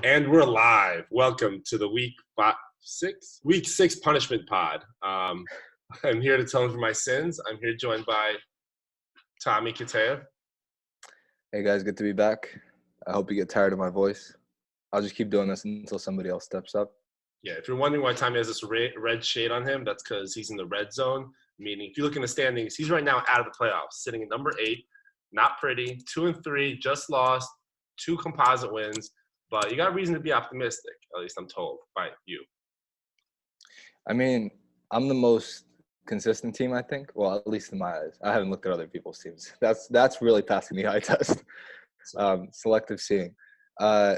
And we're live. Welcome to the week six punishment pod. I'm here to atone for my sins. I'm here joined by Tommy Kateyev. Hey guys, good to be back. I hope you get tired of my voice. I'll just keep doing this until somebody else steps up. Yeah, if you're wondering why Tommy has this red shade on him, that's because he's in the red zone. Meaning, if you look in the standings, he's right now out of the playoffs, sitting at number 8. Not pretty. 2-3, just lost. 2 composite wins. But you got reason to be optimistic, at least I'm told by you. I mean, I'm the most consistent team, I think. Well, at least in my eyes. I haven't looked at other people's teams. That's really passing the eye test. Selective seeing. I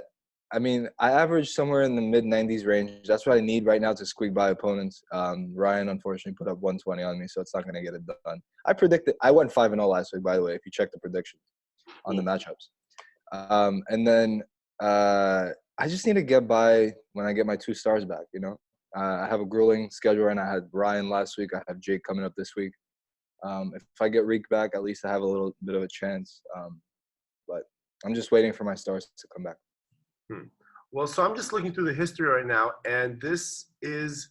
mean, I average somewhere in the mid-90s range. That's what I need right now to squeak by opponents. Ryan, unfortunately, put up 120 on me, so it's not going to get it done. I went 5-0 last week, by the way, if you check the predictions on the matchups. And then I just need to get by when I get my 2 stars back, you know. I have a grueling schedule, and I had Ryan last week. I have Jake coming up this week. If I get Reek back, at least I have a little bit of a chance. But I'm just waiting for my stars to come back. Well, so I'm just looking through the history right now, and this is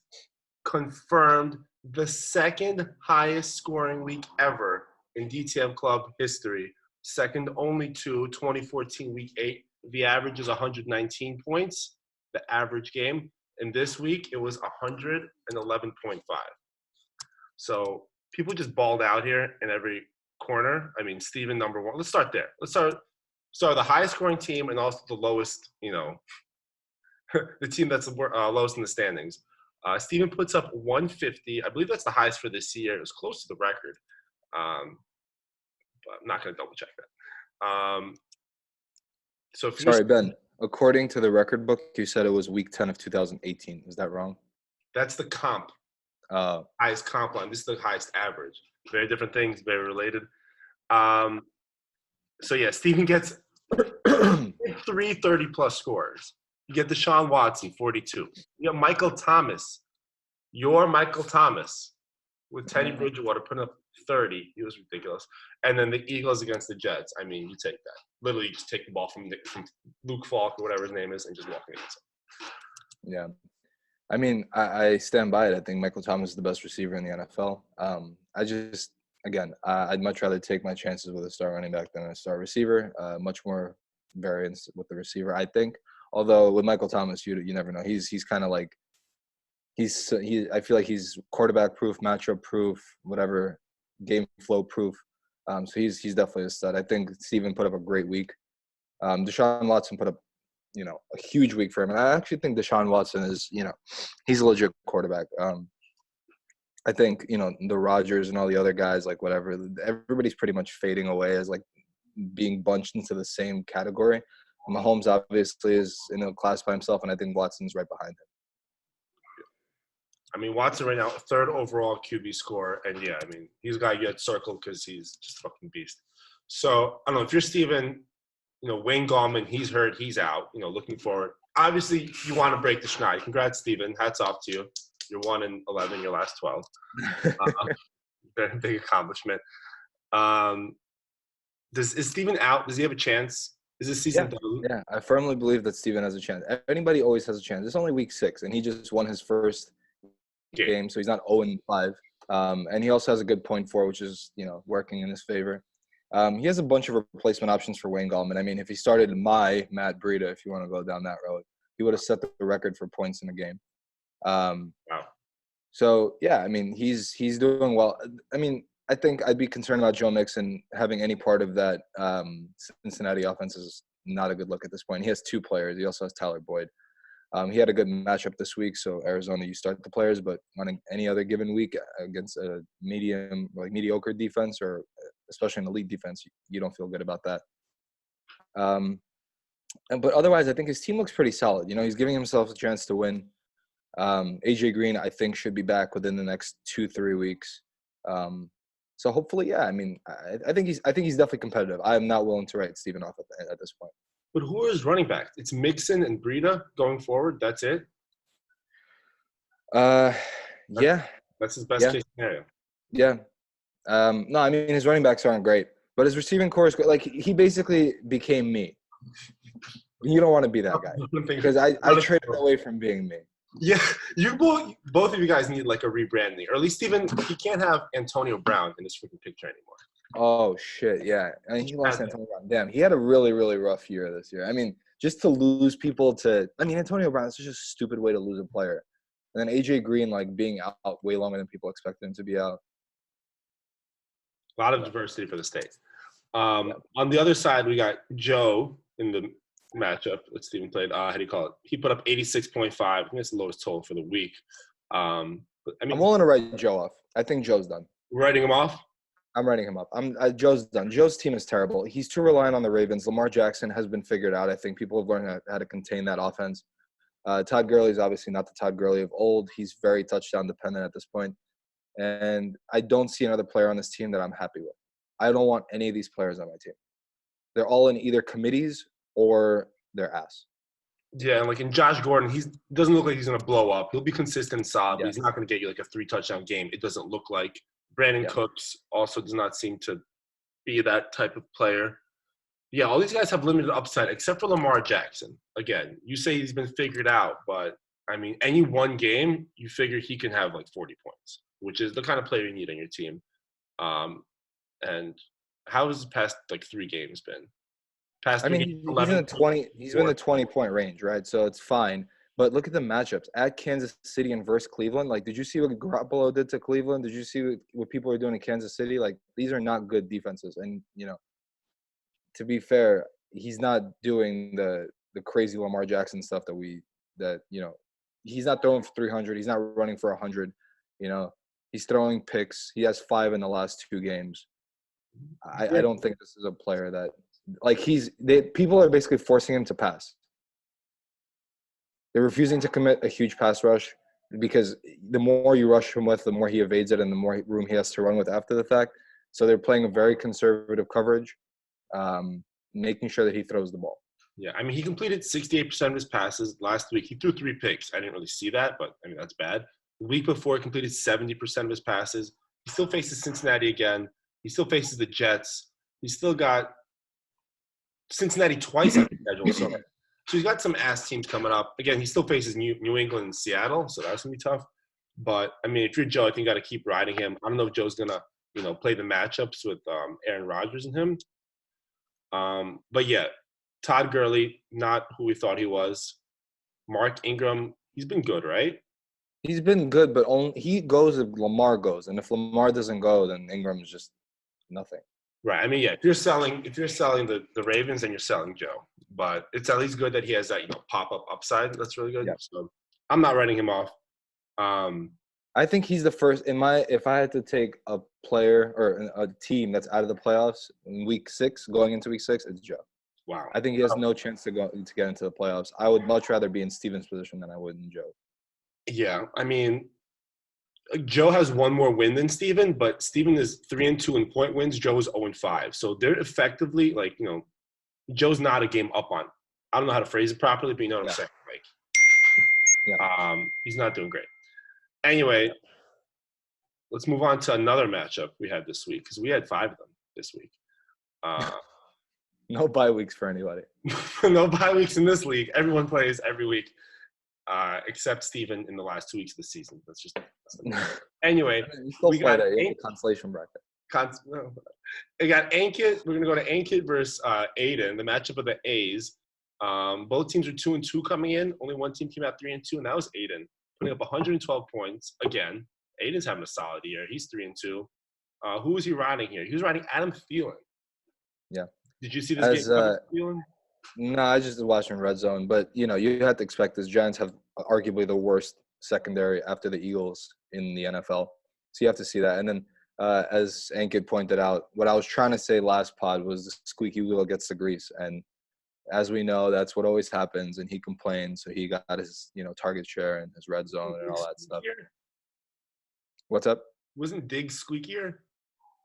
confirmed the second highest scoring week ever in DTF club history. Second only to 2014 week 8. The average is 119 points, the average game. And this week, it was 111.5. So people just balled out here in every corner. I mean, Steven, number 1. Let's start there. Let's start the highest scoring team and also the lowest, the team that's lowest in the standings. Steven puts up 150. I believe that's the highest for this year. It was close to the record. But I'm not going to double check that. Sorry, Ben. According to the record book, you said it was week 10 of 2018. Is that wrong? That's the comp. Highest comp line. This is the highest average. Very different things, very related. So, yeah, Steven gets 3 30-plus scores. You get Deshaun Watson, 42. You have Michael Thomas. Your Michael Thomas with Teddy Bridgewater putting up 30. It was ridiculous. And then the Eagles against the Jets. I mean, you take that. Literally, you just take the ball from Luke Falk or whatever his name is and just walk against him. Yeah. I mean, I stand by it. I think Michael Thomas is the best receiver in the NFL. I'd much rather take my chances with a star running back than a star receiver. Much more variance with the receiver, I think. Although with Michael Thomas, you never know. He's kind of like I feel like he's quarterback proof, matchup proof, whatever, game flow proof. So he's definitely a stud. I think Steven put up a great week. Deshaun Watson put up, a huge week for him. And I actually think Deshaun Watson is, he's a legit quarterback. I think, the Rodgers and all the other guys, like whatever, everybody's pretty much fading away as like being bunched into the same category. Mahomes obviously is in a class by himself, and I think Watson's right behind him. I mean, Watson right now, 3rd overall QB score. And, yeah, I mean, he's a guy you had circled because he's just a fucking beast. So, I don't know, if you're Steven, Wayne Gallman, he's hurt, he's out, looking forward. Obviously, you want to break the schneid. Congrats, Steven. Hats off to you. You're 1-11, your last 12. Big accomplishment. Is Steven out? Does he have a chance? Is this season done? Yeah, I firmly believe that Steven has a chance. Anybody always has a chance. It's only week 6, and he just won his first game, so he's not 0-5. And he also has a good point for, which is, working in his favor. He has a bunch of replacement options for Wayne Gallman. I mean, if he started Matt Breida, if you want to go down that road, he would have set the record for points in a game. Wow. So, yeah, I mean, he's doing well. I mean, I think I'd be concerned about Joe Mixon having any part of that Cincinnati offense is not a good look at this point. He has 2 players. He also has Tyler Boyd. He had a good matchup this week, so Arizona, you start the players, but on any other given week against a mediocre defense or especially an elite defense, you don't feel good about that. But otherwise, I think his team looks pretty solid. He's giving himself a chance to win. AJ Green, I think, should be back within the next 2-3 weeks. So hopefully, yeah. I mean, I think he's definitely competitive. I am not willing to write Steven off at this point. But who is running back? It's Mixon and Breida going forward. That's it. Yeah. That's his best case scenario. Yeah. No, I mean his running backs aren't great, but his receiving core is great. Like he basically became me. You don't want to be that guy One thing- because I traded away from being me. Yeah, you both of you guys need like a rebranding, or at least Steven, he can't have Antonio Brown in this freaking picture anymore. Oh shit, yeah. I mean, he lost Had Antonio Brown. Damn, he had a really, really rough year this year. I mean, just to lose people to I mean, Antonio Brown is such a stupid way to lose a player. And then AJ Green like being out way longer than people expected him to be out. A lot of diversity for the States. Yeah. On the other side, we got Joe in the matchup that Steven played. How do you call it? He put up 86.5. I think that's the lowest total for the week. But, I mean, I'm willing to write Joe off. I think Joe's done. writing him off. I'm writing him up. Joe's done. Joe's team is terrible. He's too reliant on the Ravens. Lamar Jackson has been figured out. I think people have learned how to contain that offense. Todd Gurley is obviously not the Todd Gurley of old. He's very touchdown dependent at this point. And I don't see another player on this team that I'm happy with. I don't want any of these players on my team. They're all in either committees or their ass. Yeah, and like in Josh Gordon, he doesn't look like he's going to blow up. He'll be consistent and solid, but Yes. he's not going to get you like a 3-touchdown game. It doesn't look like. Brandon Cooks also does not seem to be that type of player. Yeah, all these guys have limited upside except for Lamar Jackson. Again, you say he's been figured out, but I mean, any one game, you figure he can have like 40 points, which is the kind of player you need on your team. And how has his past like 3 games been? Past I 3 mean, games, he's 11, in the 20. He's in the 20-point range, right? So it's fine. But look at the matchups at Kansas City and versus Cleveland. Like, did you see what Garoppolo did to Cleveland? Did you see what people are doing in Kansas City? Like, these are not good defenses. And to be fair, he's not doing the crazy Lamar Jackson stuff he's not throwing for 300. He's not running for 100. He's throwing picks. He has 5 in the last 2 games. I don't think this is a player that people are basically forcing him to pass. They're refusing to commit a huge pass rush because the more you rush him with, the more he evades it and the more room he has to run with after the fact. So they're playing a very conservative coverage, making sure that he throws the ball. Yeah, I mean, he completed 68% of his passes last week. He threw 3 picks. I didn't really see that, but I mean, that's bad. The week before, he completed 70% of his passes. He still faces Cincinnati again. He still faces the Jets. He's still got Cincinnati twice on the schedule. So he's got some ass teams coming up. Again, he still faces New England and Seattle, so that's going to be tough. But, I mean, if you're Joe, I think you got to keep riding him. I don't know if Joe's going to, play the matchups with Aaron Rodgers and him. But, yeah, Todd Gurley, not who we thought he was. Mark Ingram, he's been good, right? He's been good, but he goes if Lamar goes. And if Lamar doesn't go, then Ingram's just nothing. Right. I mean, yeah, if you're selling the Ravens, then you're selling Joe. But it's at least good that he has that, pop-up upside. That's really good. Yeah. So I'm not writing him off. I think he's the first if I had to take a player or a team that's out of the playoffs in week 6, going into week 6, it's Joe. Wow. I think he has no chance to get into the playoffs. I would much rather be in Steven's position than I would in Joe. Yeah. I mean, Joe has one more win than Steven, but Steven is 3-2 in point wins. Joe is 0-5. So they're effectively Joe's not a game up on. I don't know how to phrase it properly, but you know what I'm saying. He's not doing great. Anyway, let's move on to another matchup we had this week because we had 5 of them this week. No bye weeks for anybody. No bye weeks in this league. Everyone plays every week, except Steven in the last 2 weeks of the season. That's just anyway. We got a consolation bracket. We got Ankit. We're gonna go to Ankit versus Aiden, the matchup of the A's. Both teams are 2-2 coming in. Only one team came out 3-2, and that was Aiden, putting up 112 points. Again, Aiden's having a solid year. He's 3-2. Who was he riding here? He was riding Adam Thielen. Yeah. Did you see this game? Thielen? No, I just watched in Red Zone. But, you have to expect this. Giants have arguably the worst secondary after the Eagles in the NFL. So you have to see that. And then, as Ankit pointed out, what I was trying to say last pod was the squeaky wheel gets the grease. And as we know, that's what always happens. And he complained. So he got his, target share and his Red Zone and all that stuff. What's up? Wasn't Diggs squeakier?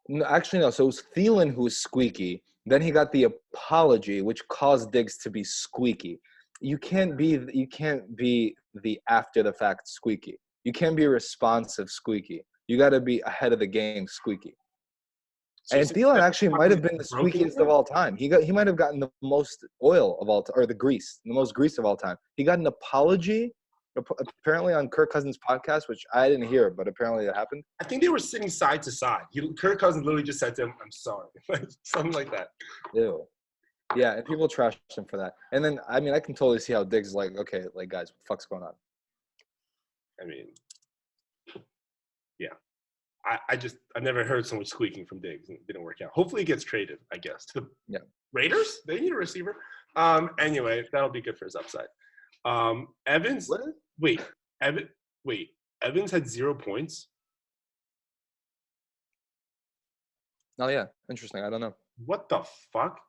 No, actually, no. So it was Thielen who was squeaky. Then he got the apology, which caused Diggs to be squeaky. You can't be the after the fact squeaky. You can't be responsive squeaky. You got to be ahead of the game squeaky. So And Thielen actually might have been the squeakiest of all time. He might have gotten the most oil of all time, or the most grease of all time. He got an apology apparently on Kirk Cousins' podcast, which I didn't hear, but apparently it happened. I think they were sitting side to side. Kirk Cousins literally just said to him, "I'm sorry," something like that. Ew. Yeah, and people trashed him for that. And then, I mean, I can totally see how Diggs is like, okay, like, guys, what the fuck's going on? I mean, yeah. I've never heard so much squeaking from Diggs, and it didn't work out. Hopefully he gets traded, I guess, to the Raiders. They need a receiver. Anyway, that'll be good for his upside. Evans, Evans had 0 points. Oh yeah, interesting. I don't know. What the fuck?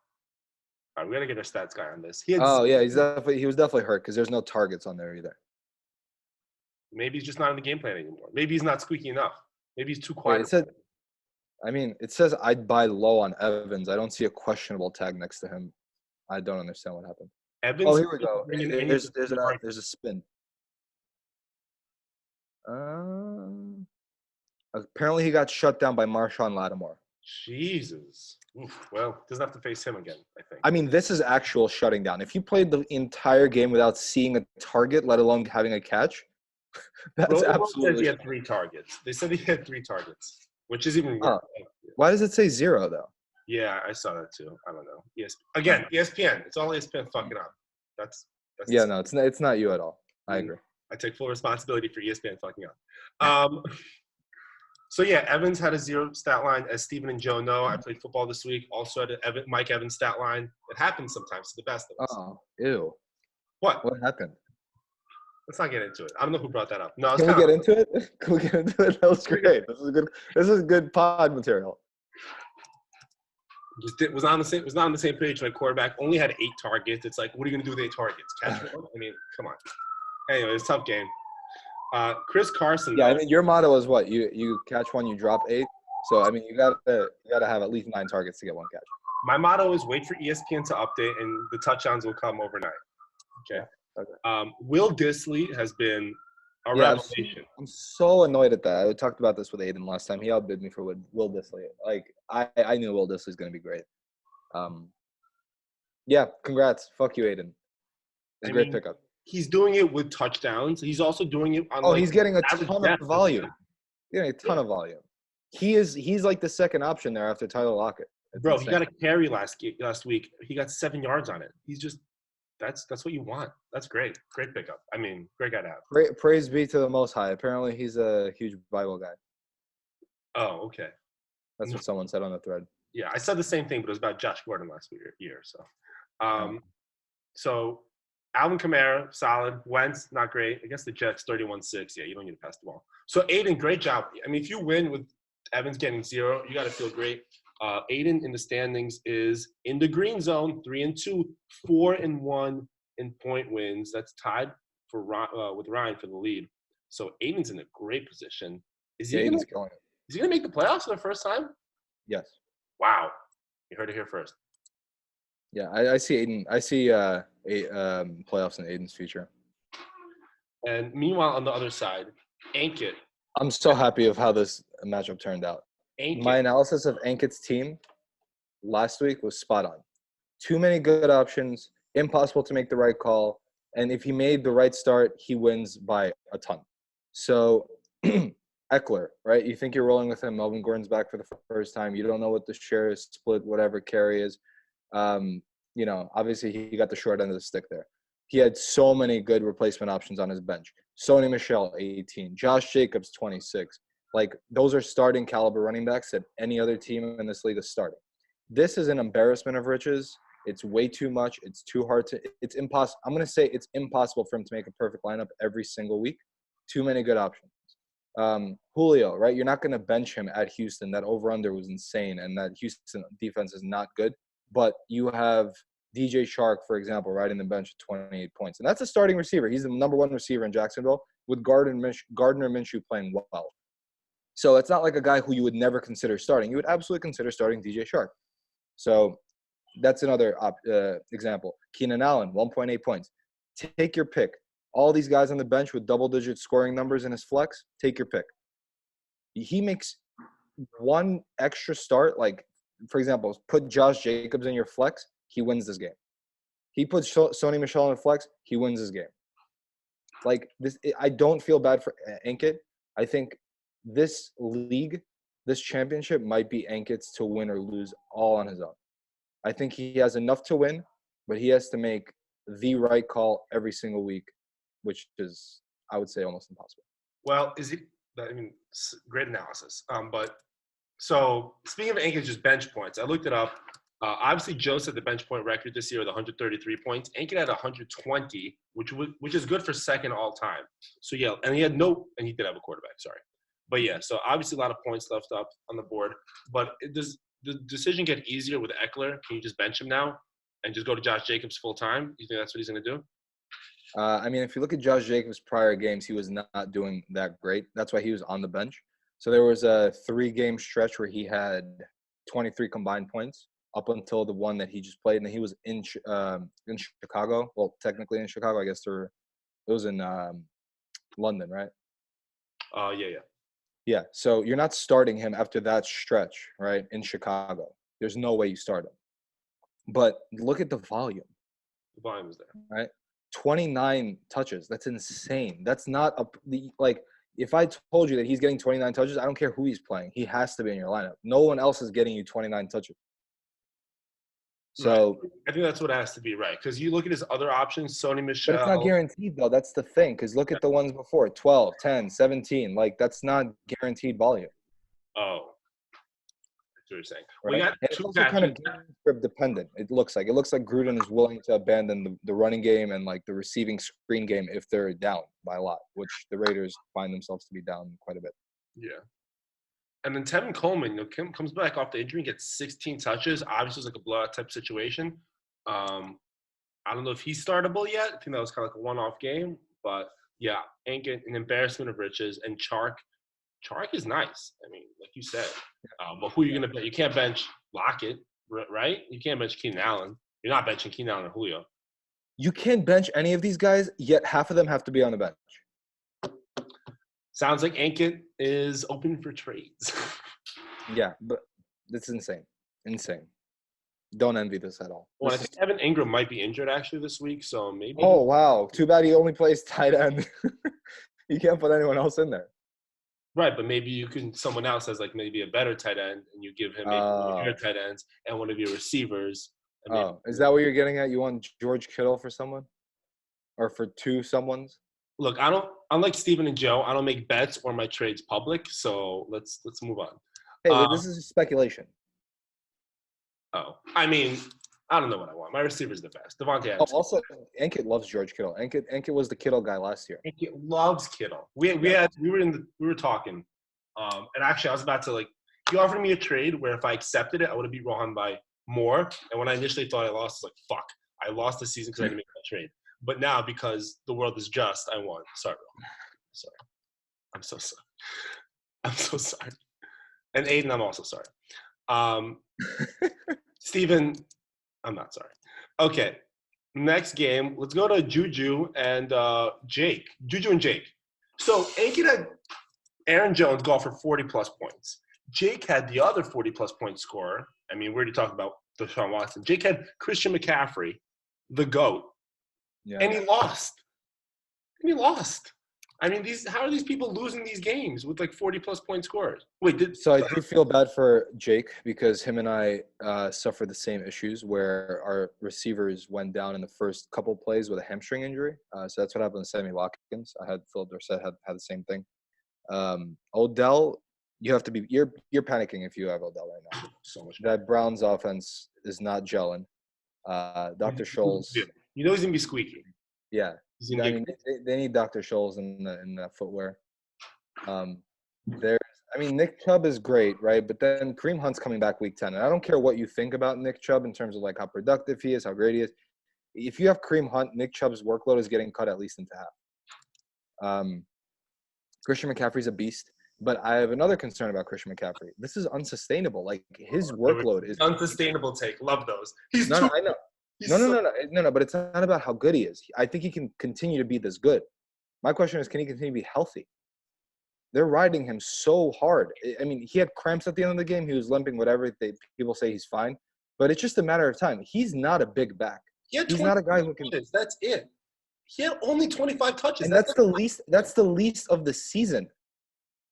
All right, we gotta get our stats guy on this. He was definitely hurt because there's no targets on there either. Maybe he's just not in the game plan anymore. Maybe he's not squeaky enough. Maybe he's too quiet. It says I'd buy low on Evans. I don't see a questionable tag next to him. I don't understand what happened. Evans, oh, here we go. There's a spin. Apparently he got shut down by Marshawn Lattimore. Jesus. Oof. Well, doesn't have to face him again, I think. I mean, this is actual shutting down. If you played the entire game without seeing a target, let alone having a catch, that's absolutely. Says he had 3 targets. They said he had 3 targets, which is even worse. Why does it say 0 though? Yeah, I saw that too. I don't know. Again, ESPN. It's all ESPN fucking up. That's no, it's not you at all. I agree. I take full responsibility for ESPN fucking up. So yeah, Evans had a 0 stat line. As Stephen and Joe know, I played football this week. Also had a Mike Evans stat line. It happens sometimes to the best of us. Oh, ew. What happened? Let's not get into it. I don't know who brought that up. No, Can we get into it? That was great. This is good pod material. Was not on the same page. My quarterback only had 8 targets. It's like, what are you gonna do with 8 targets? Catch one? I mean, come on. Anyway, it's a tough game. Chris Carson. Yeah, I mean, your motto is what? You catch one, you drop 8. So I mean, you gotta have at least 9 targets to get 1 catch. My motto is wait for ESPN to update, and the touchdowns will come overnight. Okay. Will Dissly has been a revelation. I'm so annoyed at that. I talked about this with Aiden last time. He outbid me for Will Dissly. Like I knew Will Dissly's gonna be great. Yeah, congrats. Fuck you, Aiden. It's a great pickup. He's doing it with touchdowns. He's also doing it on he's getting a ton of volume. Getting a ton of volume. He's like the second option there after Tyler Lockett. Bro, he got a carry last week. He got 7 yards on it. He's just that's what you want. That's great. Great pickup. I mean, great guy to have. Praise be to the Most High. Apparently he's a huge Bible guy. Oh, okay. That's what someone said on the thread. Yeah, I said the same thing, but it was about Josh Gordon last year. So, so Alvin Kamara, solid. Wentz, not great. I guess the Jets, 31-6. Yeah, you don't need to pass the ball. So, Aiden, great job. I mean, if you win with Evans getting 0, you got to feel great. Aiden in the standings is in the green zone, 3-2, 4-1 in point wins. That's tied for with Ryan for the lead. So, Aiden's in a great position. Is he going to make the playoffs for the first time? Yes. Wow. You heard it here first. Yeah, I see Aiden. I see playoffs in Aiden's future. And meanwhile, on the other side, Ankit. I'm so happy of how this matchup turned out. My analysis of Ankit's team last week was spot on. Too many good options, impossible to make the right call, and if he made the right start, he wins by a ton. So Eckler, right? You think you're rolling with him. Melvin Gordon's back for the first time. You don't know what the share is, split, whatever carry is. Obviously he got the short end of the stick there. He had so many good replacement options on his bench. Sony Michel, 18. Josh Jacobs, 26. Like, those are starting caliber running backs that any other team in this league is starting. This is an embarrassment of riches. It's way too much. It's too hard to – it's impossible. I'm going to say it's impossible for him to make a perfect lineup every single week. Too many good options. Julio, right? You're not going to bench him at Houston. That over-under was insane, and that Houston defense is not good. But you have DJ Chark, for example, riding the bench at 28 points. And that's a starting receiver. He's the number 1 receiver in Jacksonville with Gardner Minshew playing well. So it's not like a guy who you would never consider starting. You would absolutely consider starting DJ Chark. So that's another example. Keenan Allen, 1.8 points. Take your pick. All these guys on the bench with double-digit scoring numbers in his flex, take your pick. He makes one extra start, like, for example, put Josh Jacobs in your flex, he wins this game. He puts Sony Michel in the flex, he wins this game. Like, this, I don't feel bad for Ankit. I think this league, this championship might be Ankit's to win or lose all on his own. I think he has enough to win, but he has to make the right call every single week, which is, I would say, almost impossible. Well, great analysis. But so speaking of Ankit, just bench points. I looked it up. Obviously, Joe set the bench point record this year with 133 points. Ankit had 120, which is good for second all time. So yeah, and he did have a quarterback. Sorry, but yeah. So obviously, a lot of points left up on the board. But does the decision get easier with Eckler? Can you just bench him now and just go to Josh Jacobs full time? You think that's what he's going to do? I mean, if you look at Josh Jacobs' prior games, he was not doing that great. That's why he was on the bench. So there was a 3-game stretch where he had 23 combined points up until the one that he just played, and he was in Chicago. Well, technically in Chicago, I guess it was in London, right? Yeah. Yeah. So you're not starting him after that stretch, right? In Chicago, there's no way you start him. But look at the volume. The volume is there, right? 29 touches. That's insane. That's not like, if I told you that he's getting 29 touches, I don't care who he's playing. He has to be in your lineup. No one else is getting you 29 touches. So right. I think that's what it has to be, right? Because you look at his other options, Sony Michel. But it's not guaranteed, though. That's the thing. Because look at the ones before, 12, 10, 17. Like, that's not guaranteed volume. Oh. That's what you're saying. Right? We got it's two also kind of script dependent. It looks like Gruden is willing to abandon the running game and like the receiving screen game if they're down by a lot, which the Raiders find themselves to be down quite a bit. Yeah. And then Tevin Coleman, comes back off the injury and gets 16 touches. Obviously, it's like a blowout type situation. I don't know if he's startable yet. I think that was kind of like a one-off game. But, yeah, Ankit, an embarrassment of riches. And Chark is nice. I mean, like you said. But who are you going to bench? You can't bench Lockett, right? You can't bench Keenan Allen. You're not benching Keenan Allen or Julio. You can't bench any of these guys, yet half of them have to be on the bench. Sounds like Ankit is open for trades. Yeah, but this is insane. Insane. Don't envy this at all. Well, I think Evan Ingram might be injured actually this week, so maybe. Oh, wow. Too bad he only plays tight end. You can't put anyone else in there. Right, but maybe someone else has like maybe a better tight end, and you give him maybe one of your tight ends and one of your receivers. Is that what you're getting at? You want George Kittle for someone? Or for two someones? Look, unlike Steven and Joe, I don't make bets or my trades public, so let's move on. Hey, this is speculation. Oh, I mean, I don't know what I want. My receiver's the best. Devontae Adams. Also, Ankit loves George Kittle. Ankit was the Kittle guy last year. Ankit loves Kittle. We were talking, and actually I was about to like. He offered me a trade where if I accepted it, I would have beat Rohan by more. And when I initially thought I lost, I was like, fuck, I lost the season because I didn't make that trade. But now, because the world is just, I won. Sorry, Rohan. Sorry. I'm so sorry. I'm so sorry. And Aiden, I'm also sorry. Steven, I'm not sorry. Okay, next game. Let's go to Juju and Jake. Juju and Jake. So Ankit had Aaron Jones go for 40-plus points. Jake had the other 40-plus point scorer. I mean, we already talked about Deshaun Watson. Jake had Christian McCaffrey, the GOAT, and he lost. I mean, how are these people losing these games with like 40-plus point scorers? Wait, so I do feel bad for Jake because him and I suffered the same issues where our receivers went down in the first couple plays with a hamstring injury. So that's what happened to Sammy Watkins. I had Philip Dorsett had the same thing. Odell, you have to be you're panicking if you have Odell right now. So much. That Browns offense is not gelling. Dr. Scholes, you know he's gonna be squeaky. Yeah. I mean, they need Dr. Scholes in the footwear. Nick Chubb is great, right? But then Kareem Hunt's coming back week 10. And I don't care what you think about Nick Chubb in terms of like how productive he is, how great he is. If you have Kareem Hunt, Nick Chubb's workload is getting cut at least into half. Christian McCaffrey's a beast. But I have another concern about Christian McCaffrey. This is unsustainable. Like his workload is unsustainable. Take love those. I know. No. But it's not about how good he is. I think he can continue to be this good. My question is, can he continue to be healthy? They're riding him so hard. I mean, he had cramps at the end of the game. He was limping, whatever. People say he's fine. But it's just a matter of time. He's not a big back. He had He's 20 not a guy who can. touches. That's it. He had only 25 touches. And that's the least. That's the least of the season.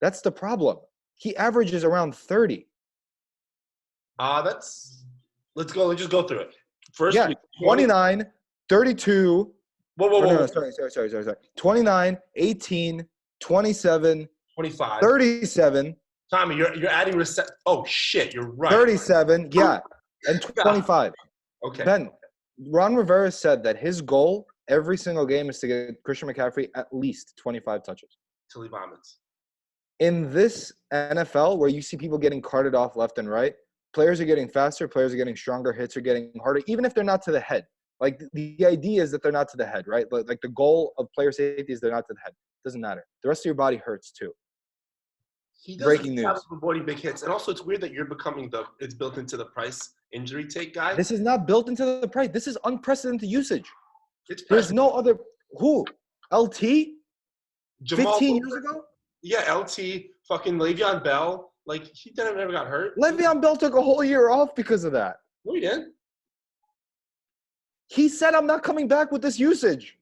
That's the problem. He averages around 30. Let's go. Let's just go through it. First Yeah, week, 29, 32. Whoa. No, sorry. 29, 18, 27, 25. 37, Tommy, you're adding Oh shit, you're right. 37, yeah, and 25. Okay. Ben, Ron Rivera said that his goal every single game is to get Christian McCaffrey at least 25 touches. Till he vomits. In this NFL, where you see people getting carted off left and right, players are getting faster, players are getting stronger, hits are getting harder, even if they're not to the head. Like, the idea is that they're not to the head, right? Like, the goal of player safety is they're not to the head. It doesn't matter. The rest of your body hurts, too. He does Breaking news. avoiding big hits. And also, it's weird that you're becoming it's built into the price injury take guy. This is not built into the price. This is unprecedented usage. There's no other – who? LT? Jamal 15 years ago? Yeah, LT, fucking Le'Veon Bell. Like, he never got hurt. Le'Veon Bell took a whole year off because of that. No, he didn't. He said, I'm not coming back with this usage.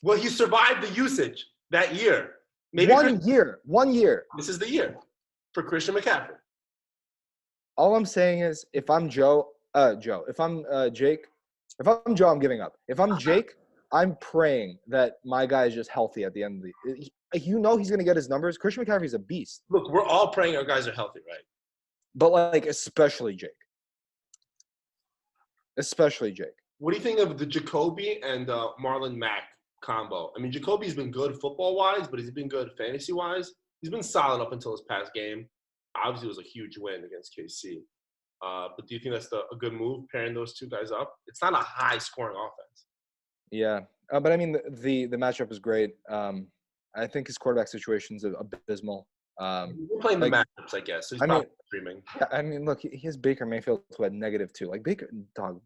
Well, he survived the usage that year. Maybe 1 year. 1 year. This is the year for Christian McCaffrey. All I'm saying is, if I'm if I'm Jake, if I'm Joe, I'm giving up. If I'm Jake, I'm praying that my guy is just healthy at the end of the – he's going to get his numbers. Christian McCaffrey's a beast. Look, we're all praying our guys are healthy, right? But, like, especially Jake. Especially Jake. What do you think of the Jacoby and Marlon Mack combo? I mean, Jacoby's been good football-wise, but he's been good fantasy-wise. He's been solid up until his past game. Obviously, it was a huge win against KC. But do you think that's a good move, pairing those two guys up? It's not a high-scoring offense. Yeah. But, I mean, the matchup is great. I think his quarterback situation is abysmal. We're playing the matchups, I guess. So he's probably streaming. I mean, look, he has Baker Mayfield to at -2. Like,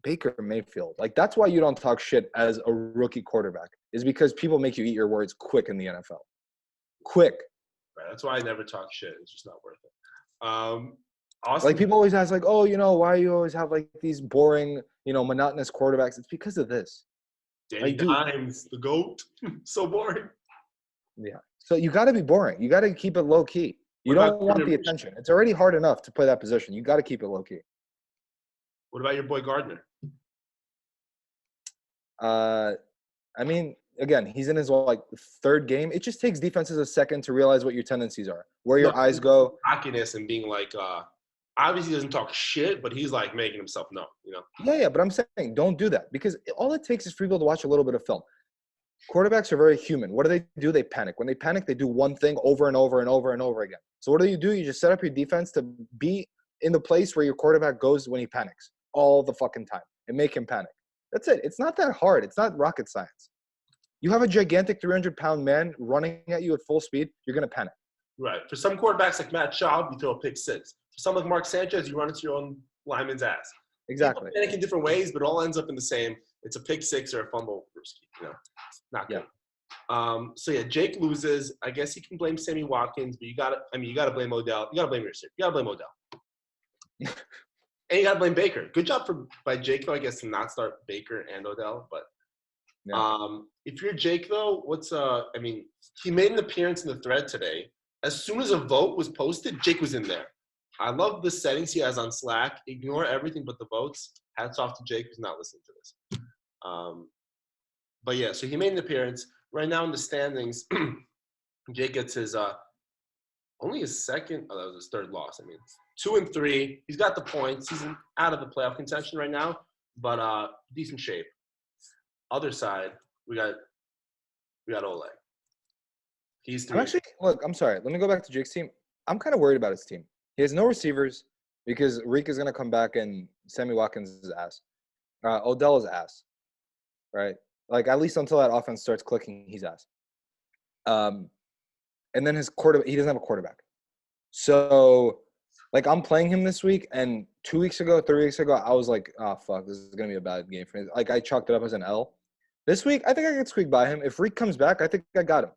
Baker Mayfield. Like, that's why you don't talk shit as a rookie quarterback, is because people make you eat your words quick in the NFL. Quick. Right. That's why I never talk shit. It's just not worth it. Like, people always ask, like, oh, why you always have, like, these boring, monotonous quarterbacks? It's because of this. Danny Dimes, the GOAT. So boring. Yeah. So you got to be boring. You got to keep it low key. You don't want the attention. It's already hard enough to play that position. You got to keep it low key. What about your boy Gardner? I mean, again, he's in his third game. It just takes defenses a second to realize what your tendencies are, where your eyes go. Cockiness and being like, obviously he doesn't talk shit, but he's like making himself known, Yeah, but I'm saying don't do that, because all it takes is for people to watch a little bit of film. Quarterbacks are very human. What do? They panic. When they panic, they do one thing over and over and over and over again. So what do? You just set up your defense to be in the place where your quarterback goes when he panics all the fucking time and make him panic. That's it. It's not that hard. It's not rocket science. You have a gigantic 300-pound man running at you at full speed, you're going to panic. Right. For some quarterbacks like Matt Schaub, you throw a pick six. For someone like Mark Sanchez, you run into your own lineman's ass. Exactly. People panic in different ways, but it all ends up in the same. It's a pick six or a fumble. Not good. Yeah. So yeah, Jake loses. I guess he can blame Sammy Watkins, but you gotta blame Odell. You gotta blame yourself. You gotta blame Odell. And you gotta blame Baker. Good job by Jake though, I guess, to not start Baker and Odell. But if you're Jake though, he made an appearance in the thread today. As soon as a vote was posted, Jake was in there. I love the settings he has on Slack. Ignore everything but the votes. Hats off to Jake who's not listening to this. But yeah, so he made an appearance. Right now in the standings, Jake gets his only his second. Oh, that was his third loss. 2-3. He's got the points. He's out of the playoff contention right now, but decent shape. Other side, we got Oleg. I'm sorry. Let me go back to Jake's team. I'm kind of worried about his team. He has no receivers because Reek is going to come back and Sammy Watkins is ass. Odell is ass, right? Like, at least until that offense starts clicking, he's ass. And then his quarterback, he doesn't have a quarterback. So, like, I'm playing him this week, and 3 weeks ago, I was like, oh, fuck, this is going to be a bad game for me. Like, I chalked it up as an L. This week, I think I could squeak by him. If Reek comes back, I think I got him.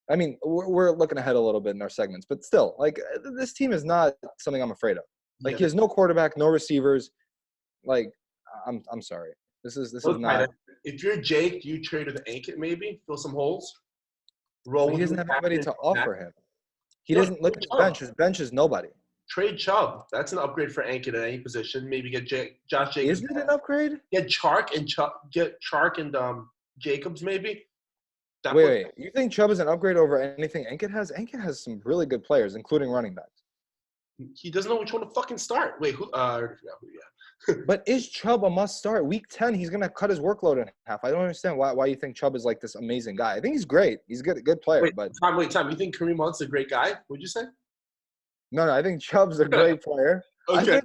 I mean, we're looking ahead a little bit in our segments, but still, like this team is not something I'm afraid of. Like Yeah, he has no quarterback, no receivers. Like I'm sorry. This is those tight not. ends. If you're Jake, do you trade with Ankit maybe? Fill some holes? Roll But he with doesn't your have anybody captain. to offer him. He Yo, doesn't look trade at his bench. Chubb. His bench is nobody. Trade Chubb. That's an upgrade for Ankit at any position. Maybe get Josh Jacobs. Is it an upgrade? Get Chark and Jacobs maybe. That puts Wait. You think Chubb is an upgrade over anything Ankit has? Ankit has some really good players, including running backs. he doesn't know which one to fucking start. Wait, who? I forgot who. Yeah. But is Chubb a must start? Week 10, he's gonna cut his workload in half. I don't understand why you think Chubb is like this amazing guy. I think he's great. He's a good player, Wait, but Tom. You think Kareem Hunt's a great guy? What'd you say? no, I think Chubb's a great player. Okay.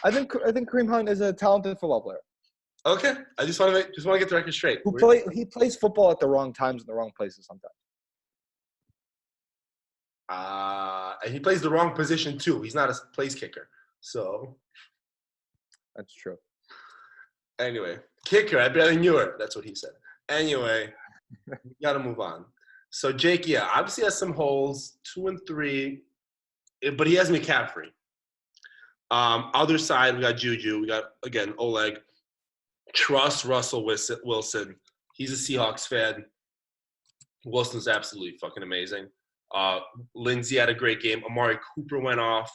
I think Kareem Hunt is a talented football player. Okay. I just want to get the record straight. He plays football at the wrong times in the wrong places sometimes. And he plays the wrong position too. He's not a place kicker. So That's true. anyway, kicker. I bet I knew it. That's what he said. Anyway, we got to move on. So Jake, yeah, obviously has some holes, 2 and 3, but he has McCaffrey. Other side, we got Juju. We got again Oleg. Trust Russell Wilson. He's a Seahawks fan. Wilson's absolutely fucking amazing. Lindsey had a great game. Amari Cooper went off.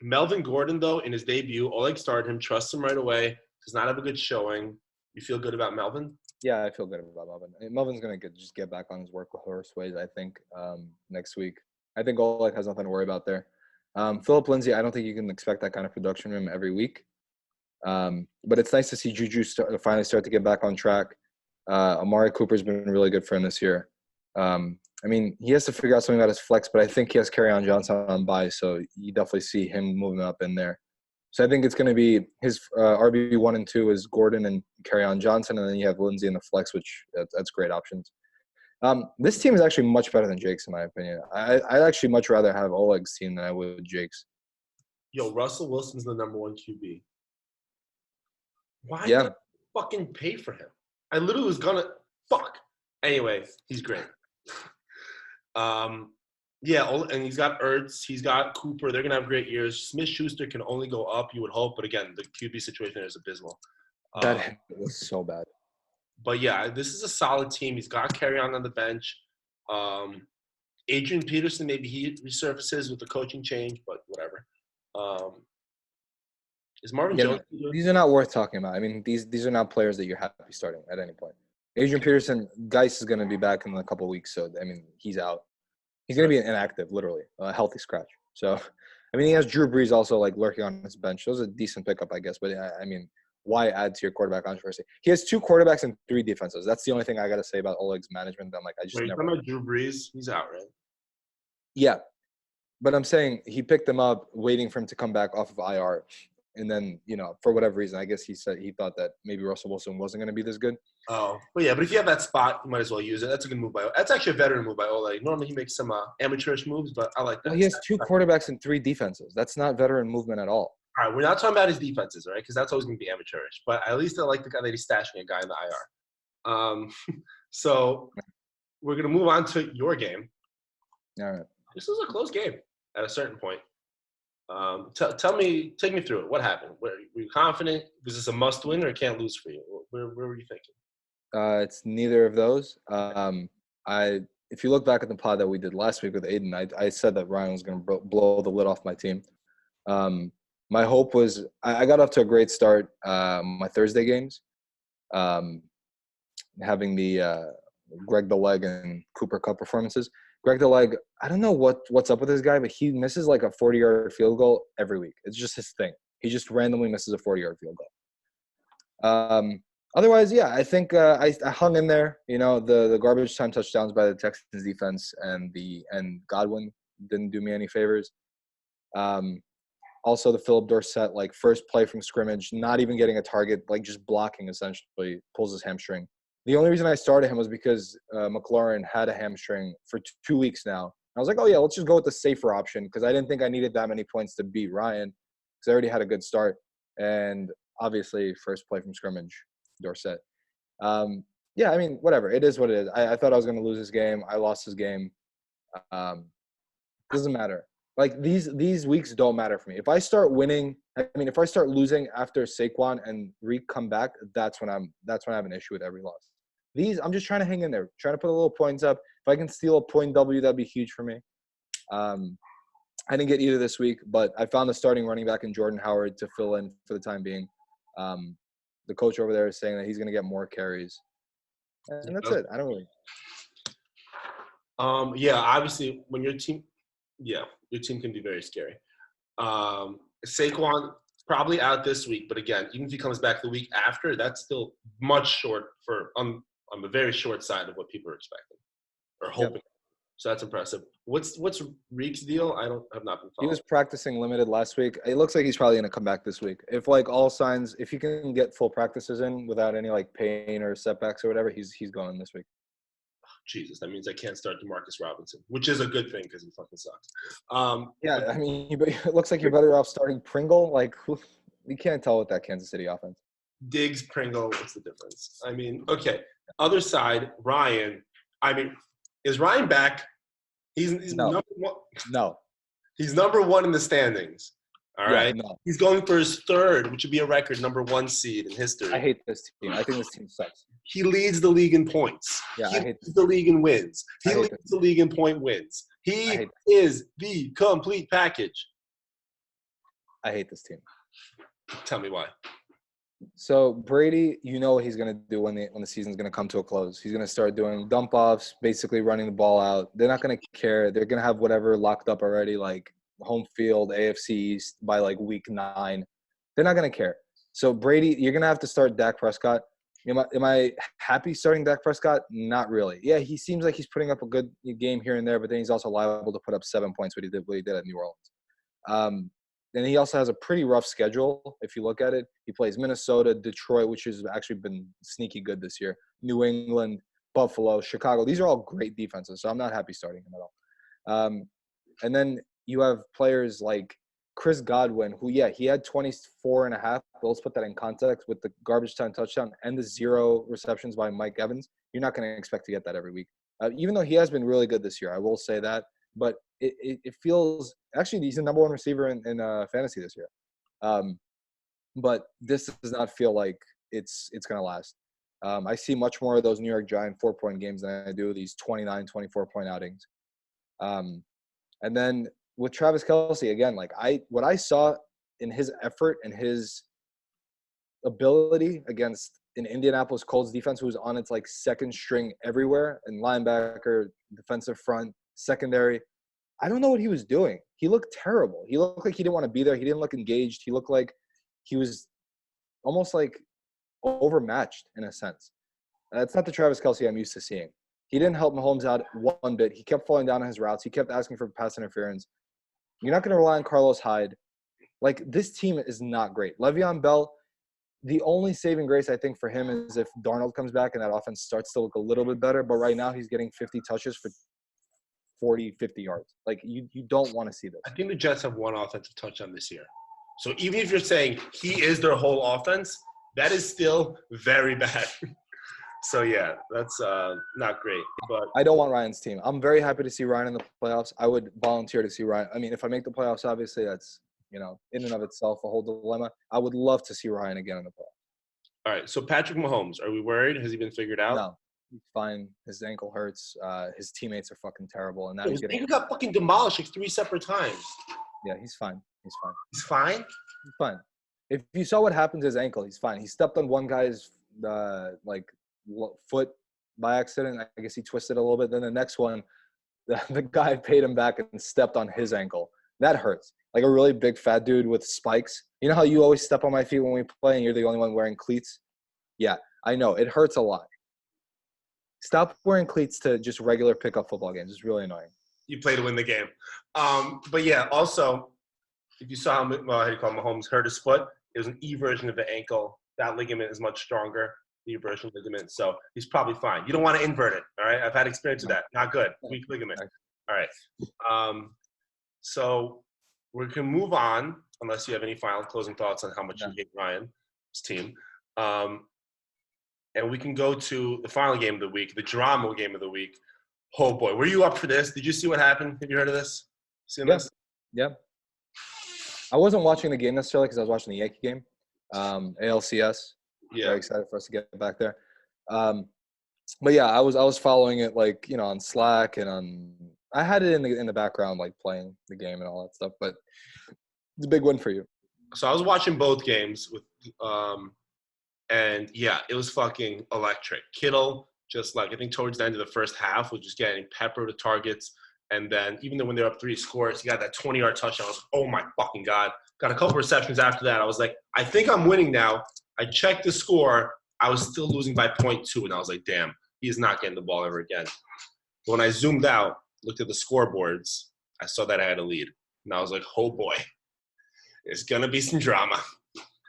Melvin Gordon, though, in his debut, Oleg started him. Trust him right away. Does not have a good showing. You feel good about Melvin? Yeah, I feel good about Melvin. Melvin's gonna just get back on his workhorse ways. I think next week. I think Oleg has nothing to worry about there. Philip Lindsay, I don't think you can expect that kind of production from him every week. But it's nice to see Juju finally start to get back on track. Amari Cooper's been really good for him this year. I mean, he has to figure out something about his flex, but I think he has Kerryon Johnson on bye, so you definitely see him moving up in there. So I think it's going to be his RB 1 and 2 is Gordon and Kerryon Johnson, and then you have Lindsay in the flex, which that's great options. This team is actually much better than Jake's, in my opinion. I'd actually much rather have Oleg's team than I would Jake's. Yo, Russell Wilson's the number 1 QB. Why Yeah. did I fucking pay for him? I literally was gonna fuck. Anyway, he's great. Yeah, and he's got Ertz, he's got Cooper. They're gonna have great years. Smith-Schuster can only go up, you would hope, but again, the QB situation is abysmal. That was so bad. But yeah, this is a solid team. He's got Kerryon on the bench. Adrian Peterson, maybe he resurfaces with the coaching change, but whatever. Is Marvin Jones? These are not worth talking about. I mean, these are not players that you're happy starting at any point. Adrian Peterson, Geis is going to be back in a couple of weeks, so I mean, he's out. He's going to be inactive, literally, a healthy scratch. So, I mean, he has Drew Brees also like lurking on his bench. That was a decent pickup, I guess. But I mean, why add to your quarterback controversy? He has 2 quarterbacks and 3 defenses. That's the only thing I got to say about Oleg's management. I'm like, I just Wait, never. talking about Drew Brees? He's out, right? Yeah, but I'm saying he picked him up, waiting for him to come back off of IR. And then, for whatever reason, I guess he said he thought that maybe Russell Wilson wasn't going to be this good. Oh, but yeah, but if you have that spot, you might as well use it. That's a good move that's actually a veteran move by Oleg. Normally he makes some amateurish moves, but I like that. Well, he has 2 quarterbacks and 3 defenses. That's not veteran movement at all. All right, we're not talking about his defenses, right? Because that's always going to be amateurish. But at least I like the guy that he's stashing a guy in the IR. So we're going to move on to your game. All right. This was a close game at a certain point. Take me through it. What happened? Were you confident? Was this a must-win or can't lose for you? Where were you thinking? It's neither of those. If you look back at the pod that we did last week with Aiden, I said that Ryan was going to blow the lid off my team. My hope was I got off to a great start. My Thursday games, having the Greg the Leg and Cooper Cup performances. Greg the Leg, I don't know what's up with this guy, but he misses like a 40-yard field goal every week. It's just his thing. He just randomly misses a 40-yard field goal. Otherwise, yeah, I think I hung in there. The garbage time touchdowns by the Texans defense and Godwin didn't do me any favors. Also, the Philip Dorsett, first play from scrimmage, not even getting a target, just blocking essentially, pulls his hamstring. The only reason I started him was because McLaurin had a hamstring for 2 weeks now. I was like, oh, yeah, let's just go with the safer option because I didn't think I needed that many points to beat Ryan because I already had a good start. And obviously, first play from scrimmage, Dorsett. Yeah, I mean, whatever. It is what it is. I thought I was going to lose this game. I lost this game. Um, doesn't matter. Like these weeks don't matter for me. If I start winning, I mean, if I start losing after Saquon and Reek come back, that's when I have an issue with every loss. I'm just trying to hang in there, trying to put a little points up. If I can steal a point W, that'd be huge for me. I didn't get either this week, but I found the starting running back in Jordan Howard to fill in for the time being. The coach over there is saying that he's going to get more carries, and that's it. I don't really. Yeah, obviously, when your team can be very scary. Saquon probably out this week, but again, even if he comes back the week after, that's still much short on the very short side of what people are expecting or hoping. Yep. So that's impressive. What's Reek's deal? Have not been following. He was practicing limited last week. It looks like he's probably going to come back this week. If he can get full practices in without any like pain or setbacks or whatever, he's going this week. Jesus, that means I can't start Demarcus Robinson, which is a good thing because he fucking sucks. Yeah, I mean, it looks like you're better off starting Pringle. Like, you can't tell with that Kansas City offense. Diggs, Pringle, what's the difference? I mean, okay. Other side, Ryan. I mean, is Ryan back? He's no. Number one. No. He's number one in the standings. All right. No. He's going for his third, which would be a record #1 seed in history. I hate this team. I think this team sucks. He leads the league in points. Yeah, he leads the league in wins. He leads the league in point wins. He is the complete package. I hate this team. Tell me why. So Brady, you know what he's going to do when the season's going to come to a close. He's going to start doing dump offs, basically running the ball out. They're not going to care. They're going to have whatever locked up already, like home field, AFC East by like week 9. They're not going to care. So Brady, you're going to have to start Dak Prescott. Am I happy starting Dak Prescott? Not really. Yeah, he seems like he's putting up a good game here and there, but then he's also liable to put up 7 points, what he did at New Orleans. And he also has a pretty rough schedule if you look at it. He plays Minnesota, Detroit, which has actually been sneaky good this year, New England, Buffalo, Chicago. These are all great defenses, so I'm not happy starting him at all. And then you have players like Chris Godwin, who, yeah, he had 24.5, but let's put that in context with the garbage time touchdown and the 0 receptions by Mike Evans. You're not going to expect to get that every week. Even though he has been really good this year, I will say that. But it feels – actually, he's the #1 receiver in fantasy this year. But this does not feel like it's going to last. I see much more of those New York Giant 4-point games than I do these 29, 24-point outings. And then with Travis Kelce, again, like what I saw in his effort and his ability against an Indianapolis Colts defense who was on its like second string everywhere, and linebacker, defensive front, secondary. I don't know what he was doing. He looked terrible. He looked like he didn't want to be there. He didn't look engaged. He looked like he was almost like overmatched in a sense. That's not the Travis Kelce I'm used to seeing. He didn't help Mahomes out one bit. He kept falling down on his routes. He kept asking for pass interference. You're not going to rely on Carlos Hyde. Like, this team is not great. Le'Veon Bell, the only saving grace I think for him is if Darnold comes back and that offense starts to look a little bit better. But right now he's getting 50 touches for 40, 50 yards. Like, you don't want to see this. I think the Jets have 1 offensive touchdown this year. So even if you're saying he is their whole offense, that is still very bad. So, yeah, that's not great. But I don't want Ryan's team. I'm very happy to see Ryan in the playoffs. I would volunteer to see Ryan. I mean, if I make the playoffs, obviously that's, in and of itself a whole dilemma. I would love to see Ryan again in the playoffs. All right, so Patrick Mahomes, are we worried? Has he been figured out? No, he's fine. His ankle hurts. His teammates are fucking terrible. And now he got fucking demolished like 3 separate times. Yeah, he's fine. He's fine. He's fine? He's fine. If you saw what happened to his ankle, he's fine. He stepped on one guy's foot by accident. I guess he twisted a little bit. Then the next one, the guy paid him back and stepped on his ankle. That hurts. Like a really big fat dude with spikes. You know how you always step on my feet when we play and you're the only one wearing cleats? Yeah, I know. It hurts a lot. Stop wearing cleats to just regular pickup football games. It's really annoying. You play to win the game. But yeah, also, if you saw how Mahomes hurt his foot, it was an E version of the ankle. That ligament is much stronger, the E version ligament. So he's probably fine. You don't want to invert it, all right? I've had experience with that. Not good. Weak ligament. All right. So we can move on, unless you have any final closing thoughts on how much you hate Ryan's team. and we can go to the final game of the week, the drama game of the week. Oh boy, were you up for this? Did you see what happened? Have you heard of this? Seen Yeah, this? yeah. I wasn't watching the game necessarily because I was watching the Yankee game, ALCS. Yeah. Very excited for us to get back there. But yeah, I was following it like on Slack and on. I had it in the background like playing the game and all that stuff. But it's a big win for you. So I was watching both games with, and yeah, it was fucking electric. Kittle just like I think towards the end of the first half was just getting peppered to targets. And then even though when they're up 3 scores, he got that 20-yard touchdown. I was like, oh my fucking God. Got a couple receptions after that. I was like, I think I'm winning now. I checked the score. I was still losing by 0.2. And I was like, damn, he is not getting the ball ever again. But when I zoomed out, looked at the scoreboards, I saw that I had a lead. And I was like, oh boy, there's going to be some drama.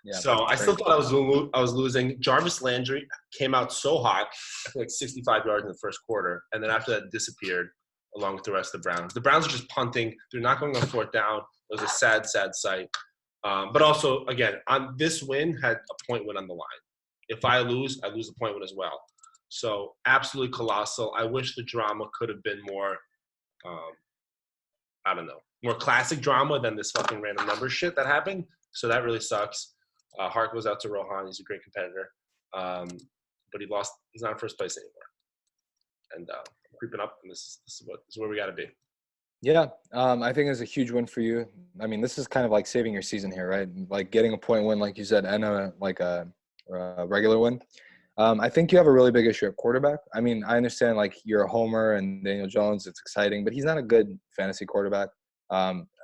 Yeah, so I still thought I was losing. Jarvis Landry came out so hot. I feel like 65 yards in the first quarter. And then after that disappeared along with the rest of the Browns. The Browns are just punting. They're not going on 4th down. It was a sad, sad sight. But also, again, on this win had a point win on the line. If I lose the point win as well. So absolutely colossal. I wish the drama could have been more, I don't know, more classic drama than this fucking random number shit that happened. So that really sucks. Heart goes out to Rohan. He's a great competitor. But he lost. He's not in first place anymore. And creeping up, and this is where we got to be. Yeah, I think it's a huge win for you. I mean, this is kind of like saving your season here, right? Like getting a point win, like you said, and a regular win. I think you have a really big issue at quarterback. I mean, I understand like you're a homer and Daniel Jones, it's exciting, but he's not a good fantasy quarterback.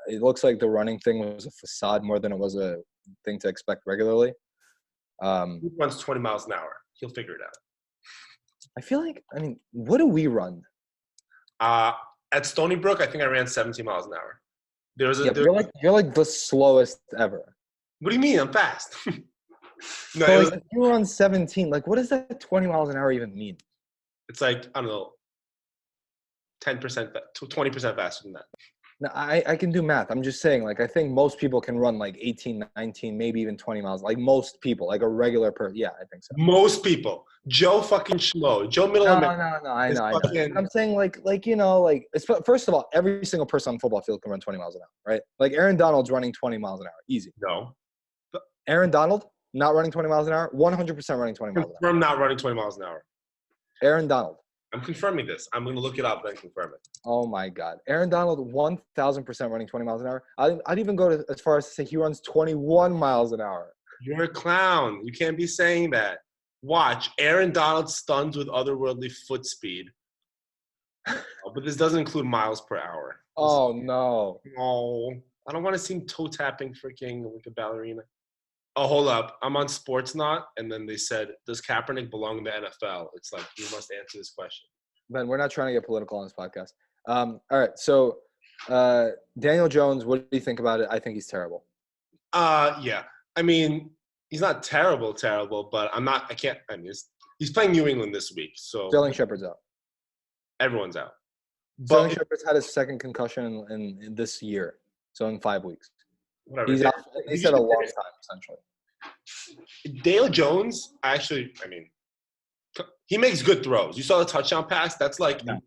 It looks like the running thing was a facade more than it was a thing to expect regularly. He runs 20 miles an hour. He'll figure it out. I feel like, I mean, what do we run? At Stony Brook, I think I ran 17 miles an hour. You're like the slowest ever. What do you mean? I'm fast. No, so if you run 17, like what does that 20 miles an hour even mean? It's like, I don't know, 10%, 20% faster than that. No, I can do math. I'm just saying, like, I think most people can run like 18, 19, maybe even 20 miles. Like most people, like a regular person. Yeah, I think so. Most people. Joe fucking Schmo. Joe Middle No, I know. I'm saying like, first of all, every single person on the football field can run 20 miles an hour, right? Like Aaron Donald's running 20 miles an hour. Easy. No. Aaron Donald, not running 20 miles an hour, 100% running 20 miles an hour. Confirm not running 20 miles an hour. Aaron Donald. I'm confirming this. I'm going to look it up and confirm it. Oh, my God. Aaron Donald, 1,000% running 20 miles an hour. I'd even go as far as to say he runs 21 miles an hour. You're a clown. You can't be saying that. Watch. Aaron Donald stuns with otherworldly foot speed. But this doesn't include miles per hour. Oh, no. Oh, I don't want to see him toe-tapping freaking like a ballerina. Oh, hold up. I'm on SportsNot, and then they said, does Kaepernick belong in the NFL? It's like, you must answer this question. Ben, we're not trying to get political on this podcast. All right, so Daniel Jones, what do you think about it? I think he's terrible. Yeah. I mean, he's not terrible, but he's playing New England this week. So Sterling Shepard's out. Everyone's out. Sterling Shepard's had his second concussion in this year, so in 5 weeks. Whatever. He's out. He said a long time, essentially. Dale Jones, he makes good throws. You saw the touchdown pass? That's like, no.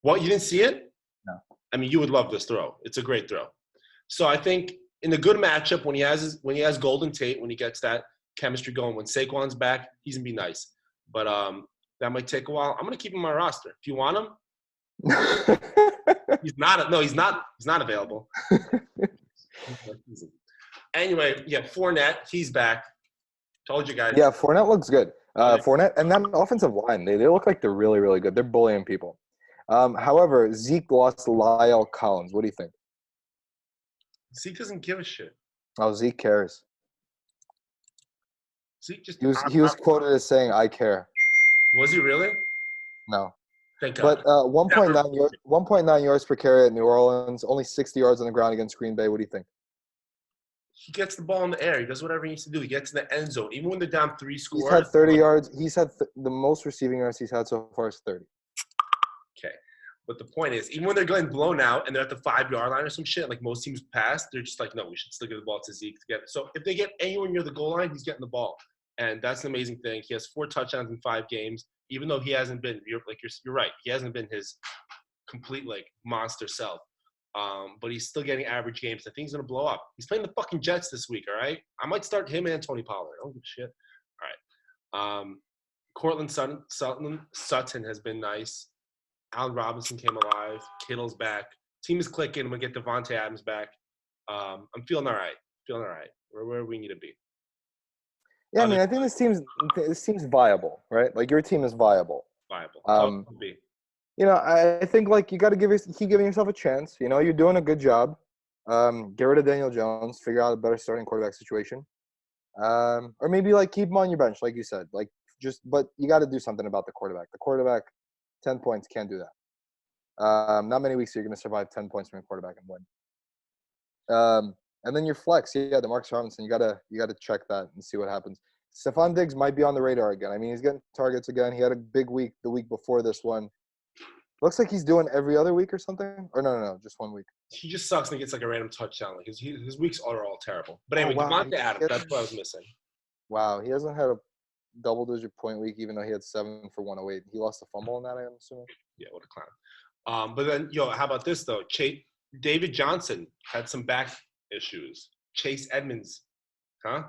What? You didn't see it? No. I mean, you would love this throw. It's a great throw. So I think in a good matchup, when he has Golden Tate, when he gets that chemistry going, when Saquon's back, he's gonna be nice. But that might take a while. I'm gonna keep him on my roster. If you want him, he's not available. Anyway, yeah, Fournette, he's back. Told you guys. Yeah, Fournette looks good. Fournette and that offensive line, they look like they're really, really good. They're bullying people. However, Zeke lost Lyle Collins. What do you think? Zeke doesn't give a shit. Oh, Zeke cares. Zeke just he was quoted as saying, "I care." Was he really? No. Thank God. But 1.9 yards per carry at New Orleans, only 60 yards on the ground against Green Bay. What do you think? He gets the ball in the air. He does whatever he needs to do. He gets in the end zone. Even when they're down 3 scores. He's had 30 yards. He's had the most receiving yards he's had so far is 30. Okay. But the point is, even when they're getting blown out and they're at the 5-yard line or some shit, like most teams pass, they're just like, no, we should still give the ball to Zeke to get it. So if they get anywhere near the goal line, he's getting the ball. and that's an amazing thing. He has 4 touchdowns in 5 games, even though he hasn't been. You're right. He hasn't been his complete like monster self. But he's still getting average games. I think he's gonna blow up. He's playing the fucking Jets this week. All right, I might start him and Tony Pollard. I don't give a shit. All right. Cortland Sutton has been nice. Allen Robinson came alive. Kittle's back. Team is clicking. We'll get Devontae Adams back. I'm feeling all right. We're where we need to be. Yeah, I mean, I think this team's viable, right? Like your team is viable. Viable. You know, I think like you got to keep giving yourself a chance. You know, you're doing a good job. Get rid of Daniel Jones. Figure out a better starting quarterback situation. Or maybe like keep him on your bench, like you said. But you got to do something about the quarterback. The quarterback, 10 points can't do that. Not many weeks you're going to survive 10 points from your quarterback and win. And then your flex, DeMarcus Robinson, you gotta check that and see what happens. Stephon Diggs might be on the radar again. I mean, he's getting targets again. He had a big week the week before this one. Looks like he's doing every other week or something. Or no, just 1 week. He just sucks and he gets like a random touchdown. Like his weeks are all terrible. But anyway, Devontae Adams, that's what I was missing. Wow, he hasn't had a double-digit point week, even though he had 7 for 108. He lost a fumble in that, I'm assuming. Yeah, what a clown. But then, how about this though? David Johnson had some back issues. Chase Edmonds, huh?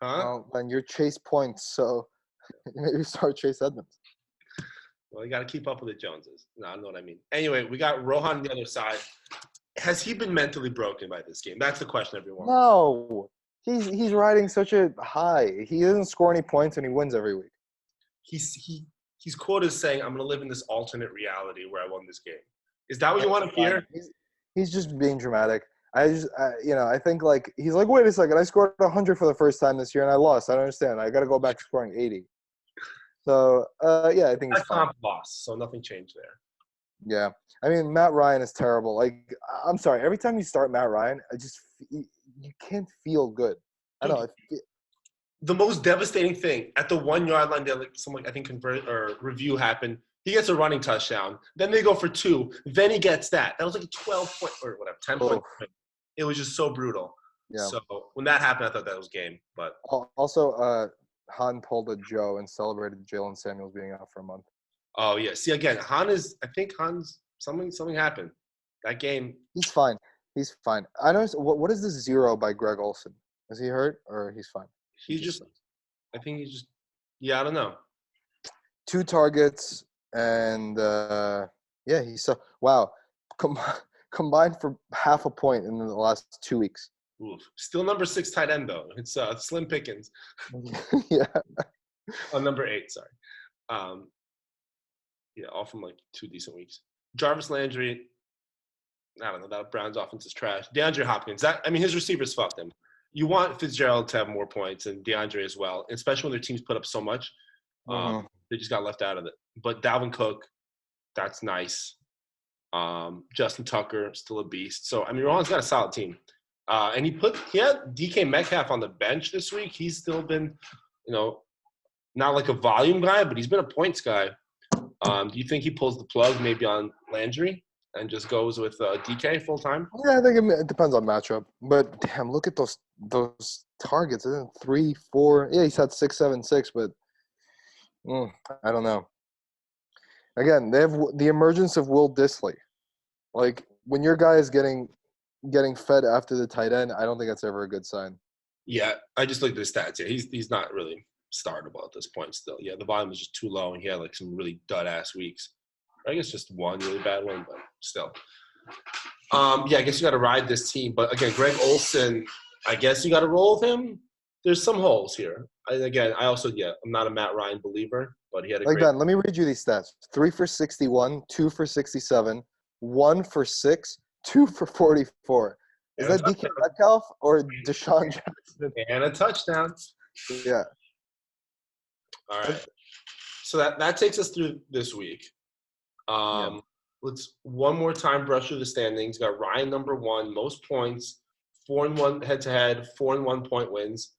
Well, then you're Chase points, so maybe start Chase Edmonds. Well, you got to keep up with the Joneses. No, I know what I mean. Anyway, we got Rohan on the other side. Has he been mentally broken by this game? That's the question everyone. No, he's riding such a high. He doesn't score any points and he wins every week. He's quoted as saying, "I'm going to live in this alternate reality where I won this game." Is that what you want to hear? He's just being dramatic. I think like he's like, wait a second, I scored 100 for the first time this year and I lost. I don't understand. I got to go back to scoring 80. So yeah, I think he's fine. Loss, so nothing changed there. Yeah, I mean Matt Ryan is terrible. Like I'm sorry, every time you start Matt Ryan, you can't feel good. I don't know. The most devastating thing at the 1 yard line, someone I think review happened. He gets a running touchdown. Then they go for 2. Then he gets that. That was like a 12-point or whatever, 10-point. It was just so brutal. Yeah. So when that happened, I thought that was game. But also, Han pulled a Joe and celebrated Jalen Samuels being out for a month. Oh yeah. See again, I think Han's something happened. That game. He's fine. I don't. What is this 0 by Greg Olsen? Is he hurt or he's fine? I think he's just. Yeah, I don't know. 2 targets. And he saw combined for half a point in the last 2 weeks. Oof. Still number 6 tight end though. It's Slim Pickens. Yeah. Oh, number 8. Sorry. All from like 2 decent weeks. Jarvis Landry. I don't know. That Browns offense is trash. DeAndre Hopkins. His receivers fucked him. You want Fitzgerald to have more points and DeAndre as well, especially when their teams put up so much. They just got left out of it. But Dalvin Cook, that's nice. Justin Tucker, still a beast. So, Rohan's got a solid team. And he had DK Metcalf on the bench this week. He's still been, not like a volume guy, but he's been a points guy. Do you think he pulls the plug maybe on Landry and just goes with DK full time? Yeah, I think it depends on matchup. But, damn, look at those targets. 3, 4. Yeah, he's had 6, 7, 6, but I don't know. Again, they have the emergence of Will Dissly. Like when your guy is getting fed after the tight end, I don't think that's ever a good sign. Yeah, I just looked at the stats. Yeah, he's not really startable at this point still. Yeah, the volume is just too low, and he had like some really dud-ass weeks. I guess just one really bad one, but still. I guess you got to ride this team. But again, Greg Olsen, I guess you got to roll with him. There's some holes here. I'm not a Matt Ryan believer, but he had a great. Ben, let me read you these stats: 3 for 61, 2 for 67, 1 for 6, 2 for 44. Is that DK Metcalf or Deshaun Jackson? And a touchdown. Yeah. All right. So that takes us through this week. Let's one more time brush through the standings. Got Ryan number 1, most points, 4-1 head-to-head, 4-1 point wins.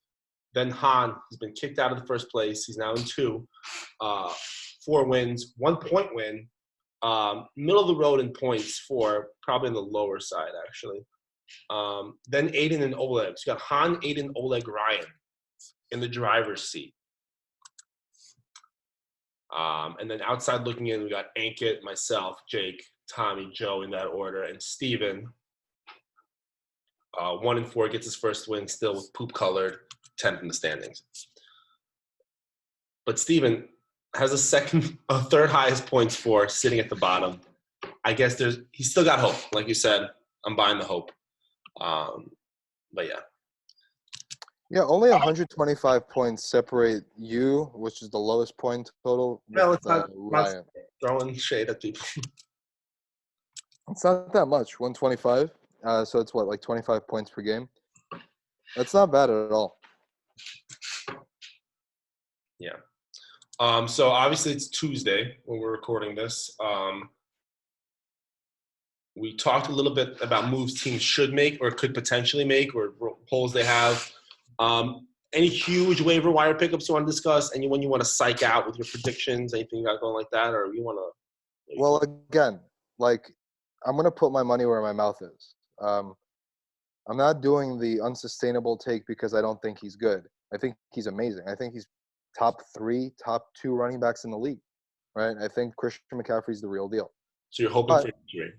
Then Han has been kicked out of the first place. He's now in 2. 4 wins, 1 point win. Middle of the road in points for probably on the lower side, actually. Then Aiden and Oleg. So you got Han, Aiden, Oleg, Ryan in the driver's seat. And then outside looking in, we got Ankit, myself, Jake, Tommy, Joe in that order, and Steven. 1 and 4 gets his first win, still with poop colored 10th in the standings. But Steven has a third highest points for, sitting at the bottom. I guess he's still got hope. Like you said, I'm buying the hope. But yeah. Yeah, only 125 points separate you, which is the lowest point total, Well, with it's not Ryan. throwing shade at people. It's not that much, 125. So it's what, like 25 points per game? That's not bad at all. Yeah. So obviously it's Tuesday when we're recording this. We talked a little bit about moves teams should make or could potentially make, or holes they have. Any huge waiver wire pickups you want to discuss? Anyone you want to psych out with your predictions? Anything you got going like that, or you want to? Well, again, like, I'm gonna put my money where my mouth is. I'm not doing the unsustainable take because I don't think he's good. I think he's amazing. I think he's top 3, top 2 running backs in the league, right? I think Christian McCaffrey's the real deal. So you're hoping for injury?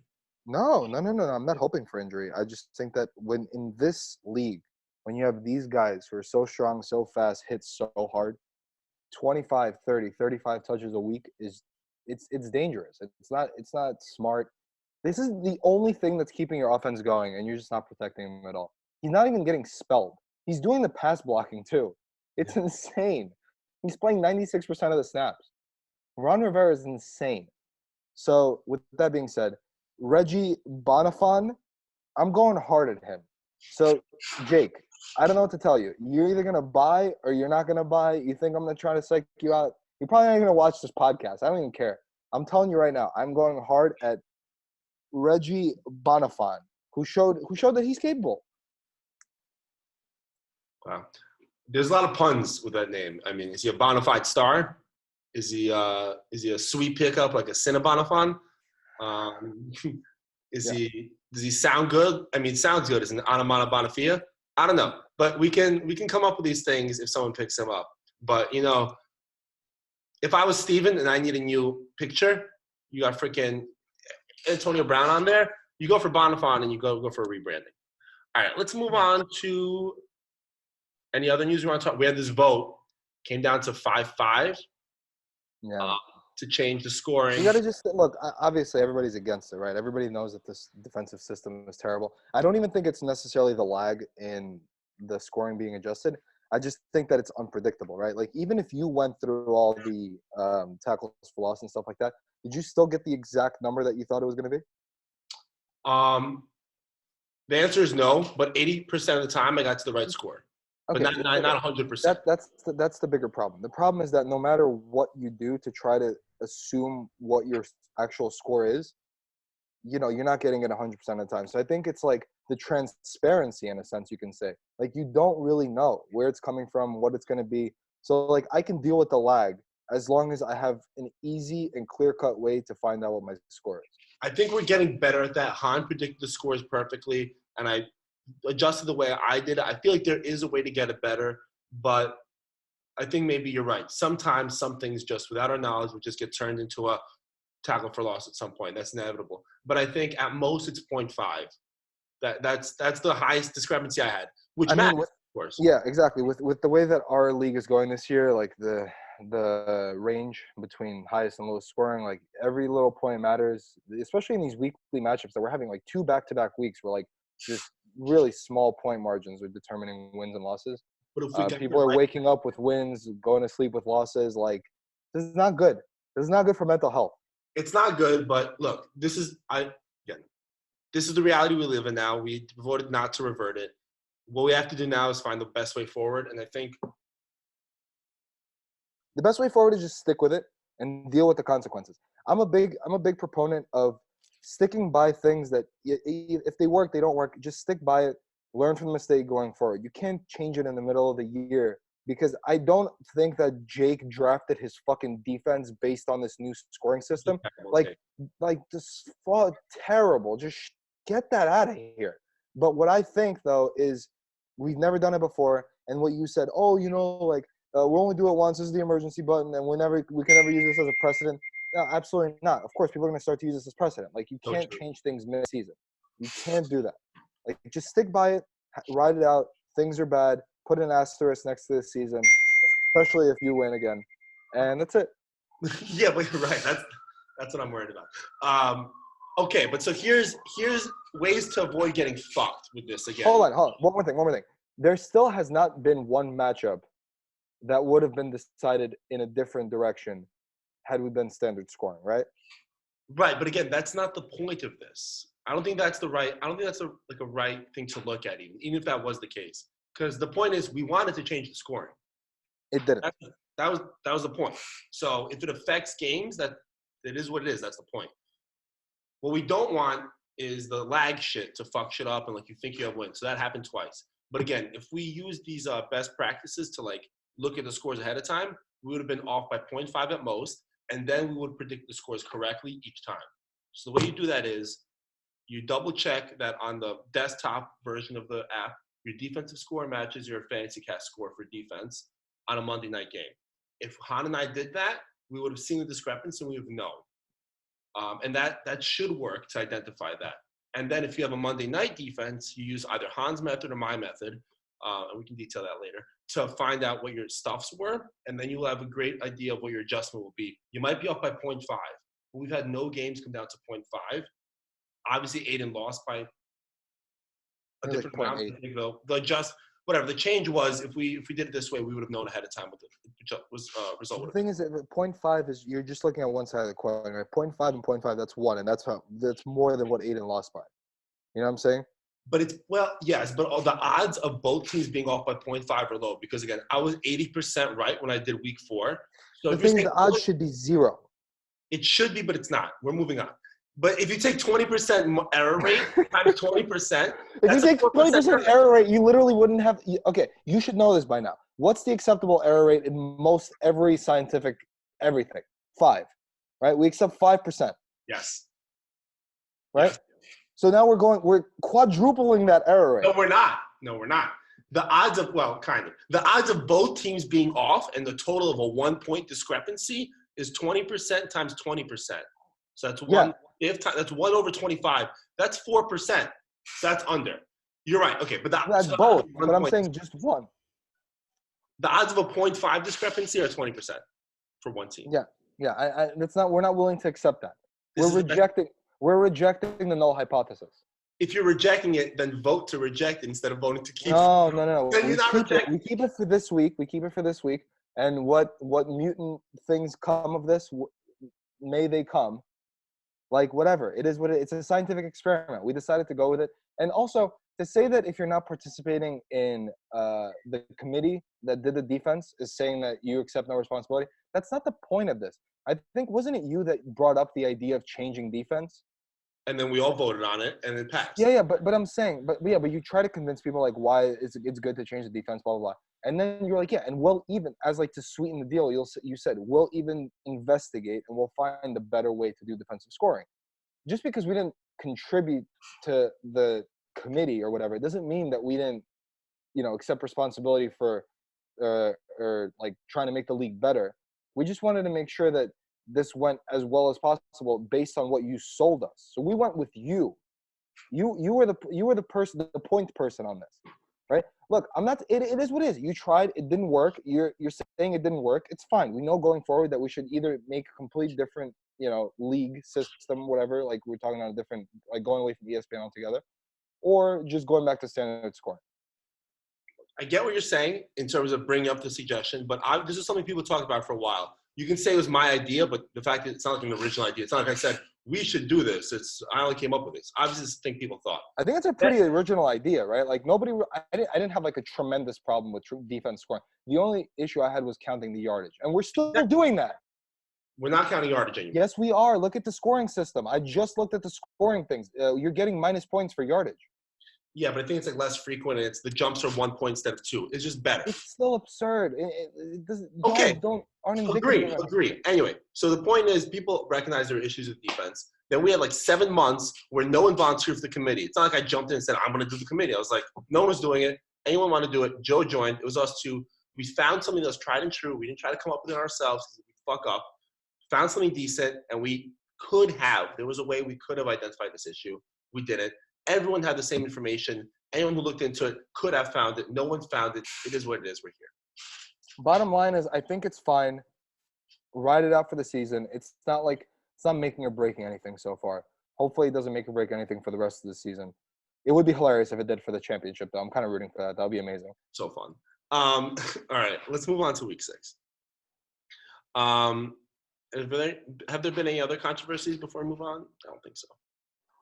No. I'm not hoping for injury. I just think that when in this league, when you have these guys who are so strong, so fast, hit so hard, 25, 30, 35 touches a week it's dangerous. It's not smart. This is the only thing that's keeping your offense going, and you're just not protecting him at all. He's not even getting spelled. He's doing the pass blocking too. It's insane. He's playing 96% of the snaps. Ron Rivera is insane. So with that being said, Reggie Bonifon, I'm going hard at him. So Jake, I don't know what to tell you. You're either gonna buy or you're not gonna buy. You think I'm gonna try to psych you out? You're probably not gonna watch this podcast. I don't even care. I'm telling you right now, I'm going hard at Reggie Bonifon, who showed that he's capable. Wow. There's a lot of puns with that name. I mean, is he a bona fide star? Is he a sweet pickup like a Cinnabonifon? Does he sound good? I mean, sounds good. Is an Anamana Bonafia? I don't know. But we can come up with these things if someone picks him up. But, if I was Steven and I need a new picture, you got freaking Antonio Brown on there, you go for Bonifon and you go for a rebranding. All right, let's move on to any other news we want to talk. We had this vote, came down to 5-5 to change the scoring. You got to just look. Obviously, everybody's against it, right? Everybody knows that this defensive system is terrible. I don't even think it's necessarily the lag in the scoring being adjusted. I just think that it's unpredictable, right? Like, even if you went through all the tackles for loss and stuff like that, did you still get the exact number that you thought it was going to be? The answer is no, but 80% of the time I got to the right score. Okay. But not 100%. That's the bigger problem. The problem is that no matter what you do to try to assume what your actual score is, you're not getting it 100% of the time. So I think it's like the transparency, in a sense, you can say. Like, you don't really know where it's coming from, what it's going to be. So, like, I can deal with the lag as long as I have an easy and clear-cut way to find out what my score is. I think we're getting better at that. Han predicted the scores perfectly, and I adjusted the way I did it. I feel like there is a way to get it better, but I think maybe you're right. Sometimes some things just without our knowledge would just get turned into a tackle for loss at some point. That's inevitable. But I think at most it's 0.5. That's the highest discrepancy I had, which matters, of course. Yeah, exactly. With the way that our league is going this year, like the range between highest and lowest scoring, like every little point matters, especially in these weekly matchups that we're having, like 2 back-to-back weeks where like just really small point margins are determining wins and losses. But if people are waking up with wins, going to sleep with losses. Like, this is not good. This is not good for mental health. It's not good, but look, this is the reality we live in now. We voted not to revert it. What we have to do now is find the best way forward, and I think the best way forward is just stick with it and deal with the consequences. I'm a big proponent of sticking by things that if they work, they don't work. Just stick by it. Learn from the mistake going forward. You can't change it in the middle of the year, because I don't think that Jake drafted his fucking defense based on this new scoring system. Like just terrible. Just get that out of here. But what I think though is we've never done it before, and what you said, oh, like we'll only do it once. This is the emergency button, and we can never use this as a precedent. No, absolutely not. Of course, people are going to start to use this as precedent. Like you So can't true. change things mid-season. You can't do that. Like just stick by it, ride it out. Things are bad. Put an asterisk next to this season, especially if you win again, and that's it. Yeah, but you're right. That's what I'm worried about. Okay, but so here's ways to avoid getting fucked with this again. Hold on. One more thing. There still has not been one matchup that would have been decided in a different direction had we been standard scoring, right? Right, but again, that's not the point of this. I don't think that's a right thing to look at, even if that was the case. Because the point is, we wanted to change the scoring. It didn't. That was the point. So if it affects games, that it is what it is. That's the point. What we don't want is the lag shit to fuck shit up and like you think you have wins. So that happened twice. But again, if we use these best practices to like look at the scores ahead of time, we would have been off by 0.5 at most, and then we would predict the scores correctly each time. So the way you do that is you double check that on the desktop version of the app, your defensive score matches your fantasy cast score for defense on a Monday night game. If Han and I did that, we would have seen the discrepancy and we would have known. And that should work to identify that. And then if you have a Monday night defense, you use either Han's method or my method, and we can detail that later, to find out what your stuffs were, and then you'll have a great idea of what your adjustment will be. You might be up by 0.5, but we've had no games come down to 0.5. Obviously, Aiden lost by a different amount. Whatever the change was, if we did it this way, we would have known ahead of time what the result. The thing is that 0.5 is you're just looking at one side of the coin, right? 0.5 and 0.5, that's one, and that's more than what Aiden lost by. You know what I'm saying? But yes, but all the odds of both teams being off by 0.5 are low because again, I was 80% right when I did week 4. So the thing is, the odds should be 0. It should be, but it's not. We're moving on. But if you take 20% error rate times 20%, if you take 20% error rate, you literally wouldn't have. Okay, you should know this by now. What's the acceptable error rate in most every scientific everything? 5, right? We accept 5%. Yes. Right. Yes. So now we're quadrupling that error rate. No, we're not. The odds of the odds of both teams being off and the total of a 1-point discrepancy is 20% times 20%. So that's one. That's 1 over 25. That's 4%. That's under. You're right. Okay, but that's both. But I'm saying just one. The odds of a 0.5 discrepancy are 20% for one team. Yeah. We're not willing to accept that. We're rejecting the null hypothesis. If you're rejecting it, then vote to reject it instead of voting to keep it. No. We keep it for this week. And what mutant things come of this, may they come. Like, whatever. It is what it's a scientific experiment. We decided to go with it. And also, to say that if you're not participating in the committee that did the defense is saying that you accept no responsibility, that's not the point of this. I think, wasn't it you that brought up the idea of changing defense? And then we all voted on it, and it passed. Yeah, but I'm saying, but you try to convince people, like, why it's good to change the defense, blah, blah, blah. And then you're like, yeah, and we'll even, as like to sweeten the deal, you said, we'll even investigate and we'll find a better way to do defensive scoring. Just because we didn't contribute to the committee or whatever, it doesn't mean that we didn't, accept responsibility for or like trying to make the league better. We just wanted to make sure that this went as well as possible based on what you sold us. So we went with you. You were the person, the point person on this, right? Look, I'm not. It is what it is. You tried. It didn't work. You're saying it didn't work. It's fine. We know going forward that we should either make a completely different, league system, whatever. Like we're talking on a different, like going away from ESPN altogether, or just going back to standard scoring. I get what you're saying in terms of bringing up the suggestion, but this is something people talked about for a while. You can say it was my idea, but the fact that it's not like an original idea. It's not like I said, we should do this. I only came up with this. Obviously, it's the thing people thought. I think it's a pretty original idea, right? Like I didn't have like a tremendous problem with defense scoring. The only issue I had was counting the yardage. And we're still doing that. We're not counting yardage anymore. Yes, we are. Look at the scoring system. I just looked at the scoring things. You're getting minus points for yardage. Yeah, but I think it's like less frequent, and the jumps are 1 point instead of 2. It's just better. It's still absurd. It doesn't. Okay. Agree. Anyway, so the point is, people recognize there are issues with defense. Then we had like 7 months where no one volunteered for the committee. It's not like I jumped in and said, I'm going to do the committee. I was like, no one was doing it. Anyone want to do it? Joe joined. It was us two. We found something that was tried and true. We didn't try to come up with it ourselves. We fuck up. Found something decent, and we could have. There was a way we could have identified this issue. We didn't. Everyone had the same information. Anyone who looked into it could have found it. No one found it. It is what it is. We're here. Bottom line is, I think it's fine. Ride it out for the season. It's not making or breaking anything so far. Hopefully it doesn't make or break anything for the rest of the season. It would be hilarious if it did for the championship, though. I'm kind of rooting for that. That would be amazing. So fun. All right, let's move on to week 6. Have there been any other controversies before we move on? I don't think so.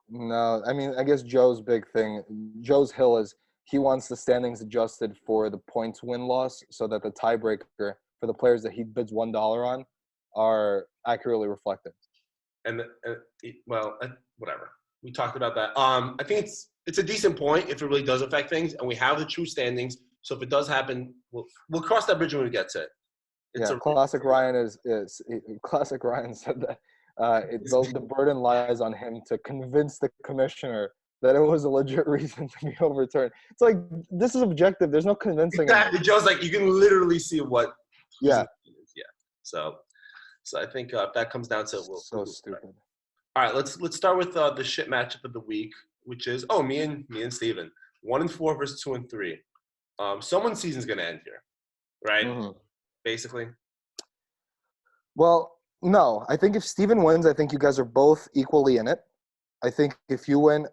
No, I mean, I guess Joe's big thing, Joe's hill is he wants the standings adjusted for the points win-loss so that the tiebreaker for the players that he bids $1 on are accurately reflected. And whatever. We talked about that. I think it's a decent point if it really does affect things, and we have the true standings. So if it does happen, we'll cross that bridge when we get to it. Classic Ryan Classic Ryan said that the burden lies on him to convince the commissioner that it was a legit reason to be overturned. It's like, this is objective. There's no convincing. Exactly. Joe's like, you can literally see what. Yeah. Yeah. So I think if that comes down to so stupid. All right, let's start with the shit matchup of the week, which is me and Steven. 1-4 versus 2-3. Someone's season's gonna end here, right? Mm-hmm. Basically. Well, no. I think if Steven wins, I think you guys are both equally in it. I think if you win,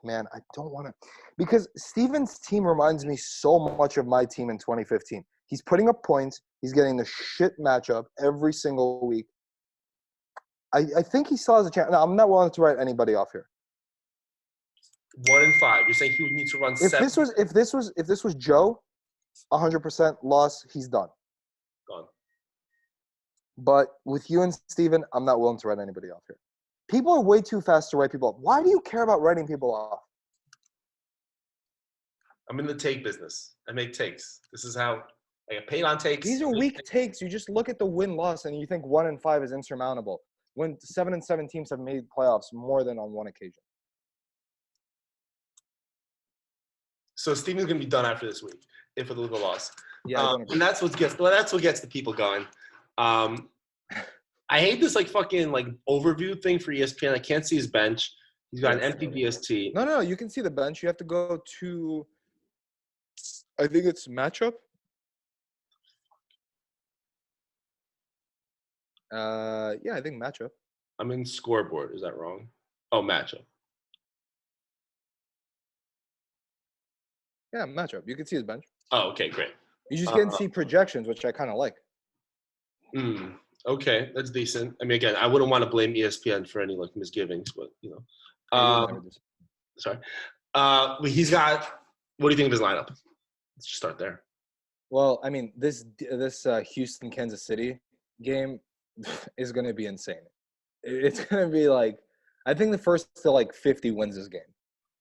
man, I don't want to. Because Steven's team reminds me so much of my team in 2015. He's putting up points. He's getting the shit matchup every single week. I think he still has a chance. No, I'm not willing to write anybody off here. 1-5. You're saying he would need to run 7. If this was Joe, 100% loss. He's done. Gone. But with you and Steven, I'm not willing to write anybody off here. People are way too fast to write people off. Why do you care about writing people off? I'm in the take business. I make takes. This is how I get paid on takes. These are weak takes. You just look at the win-loss and you think 1-5 is insurmountable. When 7-7 teams have made playoffs more than on one occasion. So Steven's gonna be done after this week if with a little loss. Yeah, and that's what gets the people going. I hate this fucking overview thing for ESPN. I can't see his bench. He's got an empty DST. No, you can see the bench. You have to go to, I think it's matchup. Yeah, I think matchup. I'm in scoreboard. Is that wrong? Oh, matchup. Yeah, matchup. You can see his bench. Oh, okay, great. You just can't see projections, which I kind of like. Okay, that's decent. I mean, again, I wouldn't want to blame ESPN for any misgivings, but sorry. He's got. What do you think of his lineup? Let's just start there. Well, I mean, this Houston Kansas City game is going to be insane. It's going to be I think the first to 50 wins this game.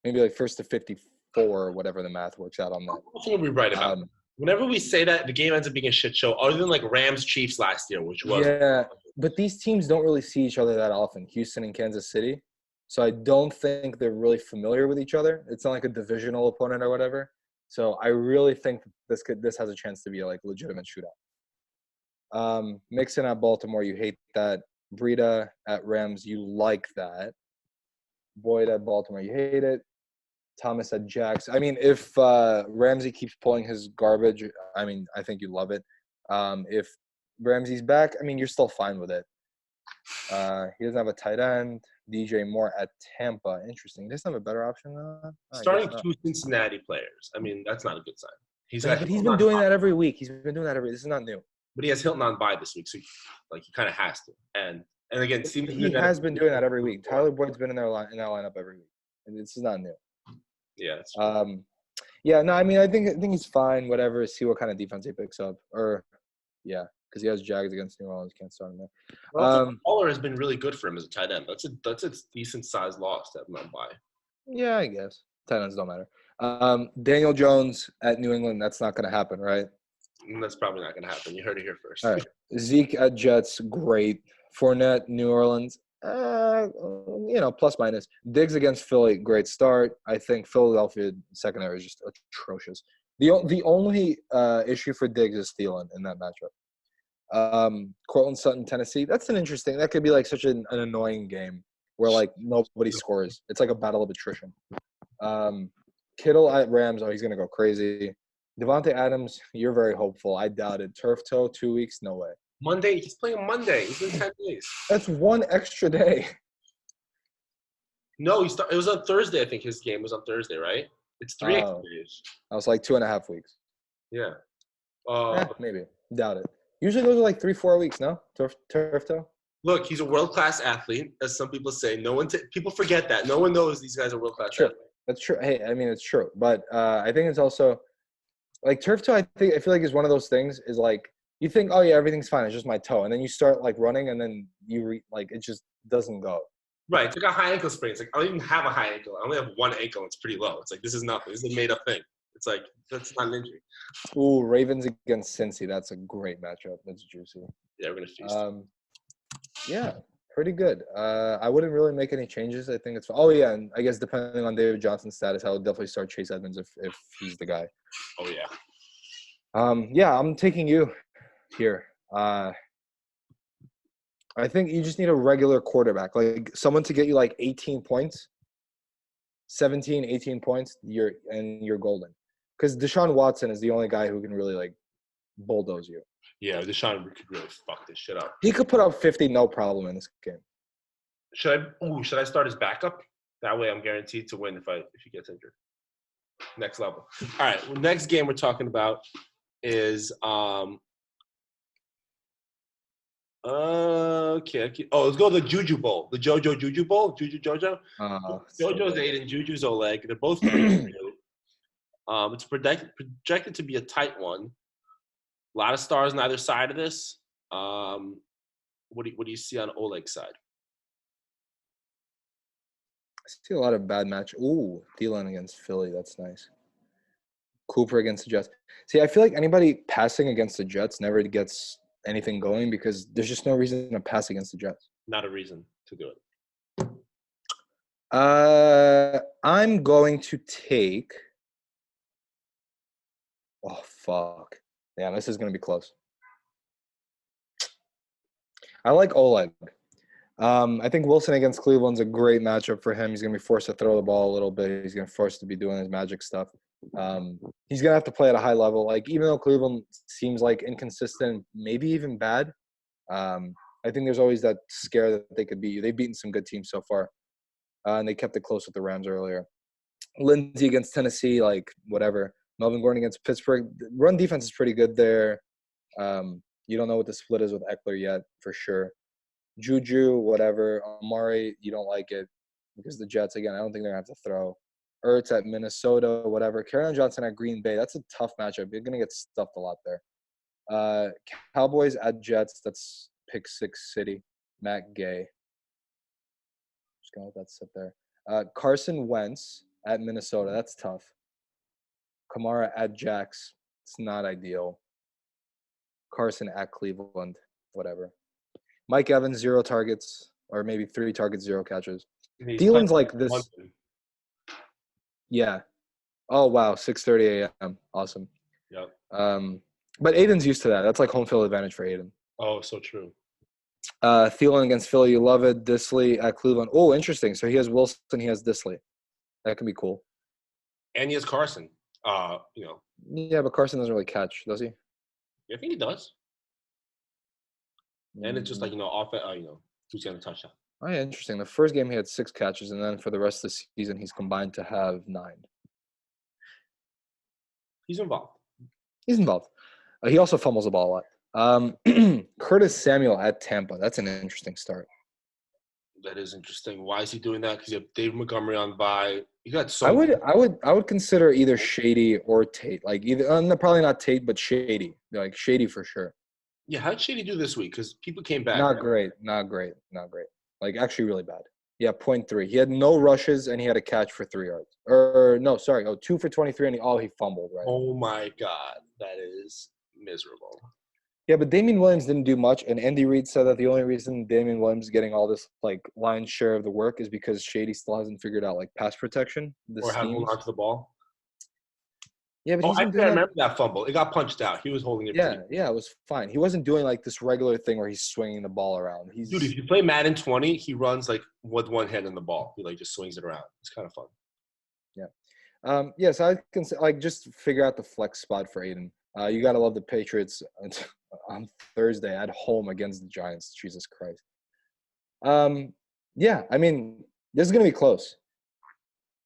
Maybe first to 54 or whatever the math works out on that. I think we're right about. Whenever we say that, the game ends up being a shit show, other than Rams Chiefs last year, which was. Yeah, but these teams don't really see each other that often, Houston and Kansas City. So I don't think they're really familiar with each other. It's not like a divisional opponent or whatever. So I really think this has a chance to be a legitimate shootout. Mixon at Baltimore, you hate that. Breida at Rams, you like that. Boyd at Baltimore, you hate it. Thomas at Jax. I mean, if Ramsey keeps pulling his garbage, I mean, I think you love it. If Ramsey's back, I mean, you're still fine with it. He doesn't have a tight end. DJ Moore at Tampa. Interesting. He doesn't have a better option than that? Starting 2 Cincinnati players. I mean, that's not a good sign. He's been doing that every week. This is not new. But he has Hilton on bye this week, so he kind of has to. And again, he has been doing that every week. Tyler Boyd's been in that lineup every week, and this is not new. Yeah. Yeah. No, I mean, I think he's fine. Whatever. See what kind of defense he picks up. Because he has Jags against New Orleans. Can't start him there. Well, Waller has been really good for him as a tight end. That's a decent sized loss to have him on bye. Yeah, I guess tight ends don't matter. Daniel Jones at New England. That's not going to happen, right? That's probably not going to happen. You heard it here first. All right. Zeke at Jets. Great. Fournette, New Orleans. Plus minus. Diggs against Philly, great start. I think Philadelphia secondary is just atrocious. The only issue for Diggs is Thielen in that matchup. Cortland Sutton, Tennessee. That could be like such an annoying game where like nobody scores. It's like a battle of attrition. Kittle at Rams. Oh, he's gonna go crazy. Devontae Adams, you're very hopeful. I doubt it. Turf toe, 2 weeks, no way. Monday. He's playing Monday. He's in 10 days. That's one extra day. No, it was on Thursday. I think his game was on Thursday, right? It's 3 extra days. I was like 2.5 weeks. Yeah. Maybe. Doubt it. Usually those are like 3-4 weeks, no? Turf toe? Look, he's a world-class athlete, as some people say. People forget that. No one knows these guys are world-class athletes. That's true. Hey, I mean, it's true. But I think it's also like turf toe, I feel like is one of those things is like you think, oh yeah, everything's fine. It's just my toe. And then you start like running and then it just doesn't go. Right. It's like a high ankle sprain. It's like I don't even have a high ankle. I only have one ankle. It's pretty low. It's like this is nothing. This is a made-up thing. It's like that's not an injury. Ooh, Ravens against Cincy. That's a great matchup. That's juicy. Yeah, we're gonna feast. Yeah, pretty good. I wouldn't really make any changes. I think it's. Oh yeah, and I guess depending on David Johnson's status, I would definitely start Chase Edmonds if he's the guy. Oh yeah. Yeah, I'm taking you here. I think you just need a regular quarterback, like someone to get you like 18 points, 17, 18 points, you're golden. Because Deshaun Watson is the only guy who can really like bulldoze you. Yeah, Deshaun could really fuck this shit up. He could put up 50, no problem in this game. Should I start his backup? That way I'm guaranteed to win if he gets injured. Next level. All right, next game we're talking about is okay. Oh, let's go to the Juju Bowl. The JoJo Juju Bowl. Jojo. JoJo's Aiden, Juju's Oleg. They're both really. It's projected to be a tight one. A lot of stars on either side of this. What do you see on Oleg's side? I see a lot of bad match. Ooh, Thielen against Philly. That's nice. Cooper against the Jets. See, I feel like anybody passing against the Jets never gets anything going because there's just no reason to pass against the Jets. Not a reason to do it. I'm going to take. Oh fuck! Yeah, this is going to be close. I like Oleg. I think Wilson against Cleveland's a great matchup for him. He's going to be forced to throw the ball a little bit. He's going to be forced to be doing his magic stuff. He's going to have to play at a high level. Like, even though Cleveland seems like inconsistent, maybe even bad, I think there's always that scare that they could beat you. They've beaten some good teams so far, and they kept it close with the Rams earlier. Lindsey against Tennessee, like, whatever. Melvin Gordon against Pittsburgh. The run defense is pretty good there. You don't know what the split is with Eckler yet, for sure. Juju, whatever. Amari, you don't like it because the Jets, again, I don't think they're going to have to throw. Ertz at Minnesota, whatever. Kerryon Johnson at Green Bay. That's a tough matchup. You're going to get stuffed a lot there. Cowboys at Jets. That's pick six city. Matt Gay. Just going to let that sit there. Carson Wentz at Minnesota. That's tough. Kamara at Jax. It's not ideal. Carson at Cleveland. Whatever. Mike Evans, 0 targets, or maybe 3 targets, 0 catches. Thielen's like this. London. Yeah. Oh, wow. 6:30 a.m. Awesome. Yep. But Aiden's used to that. That's like home field advantage for Aiden. Oh, so true. Thielen against Philly. You love it. Disley at Cleveland. Oh, interesting. So he has Wilson. He has Disley. That can be cool. And he has Carson. Yeah, but Carson doesn't really catch, does he? I think he does. And it's just like, who's going to touch that? Oh, yeah, interesting. The first game he had 6 catches, and then for the rest of the season, he's combined to have 9. He's involved. He also fumbles the ball a lot. Curtis Samuel at Tampa. That's an interesting start. That is interesting. Why is he doing that? Because you have Dave Montgomery on bye. You got so. I would consider either Shady or Tate. Like either probably not Tate, but Shady. Like Shady for sure. Yeah, how did Shady do this week? Because people came back. Not great. Like actually really bad. Yeah, 0.3. He had no rushes and he had a catch for 3 yards. Or no, sorry. 2 for 23 and he fumbled, right? Oh my God, that is miserable. Yeah, but Damian Williams didn't do much, and Andy Reid said that the only reason Damian Williams is getting all this like lion's share of the work is because Shady still hasn't figured out like pass protection, the Or have hold schemes. on to the ball. Yeah, but Oh, he's been I doing like remember that fumble. It got punched out. He was holding it pretty. yeah, it was fine. He wasn't doing like this regular thing where he's swinging the ball around. Dude, if you play Madden 20, he runs like with one hand on the ball. He like just swings it around. It's kind of fun. Yeah, so I can say, like just figure out the flex spot for Aiden. You gotta love the Patriots on Thursday at home against the Giants. Jesus Christ. Yeah, I mean, this is gonna be close.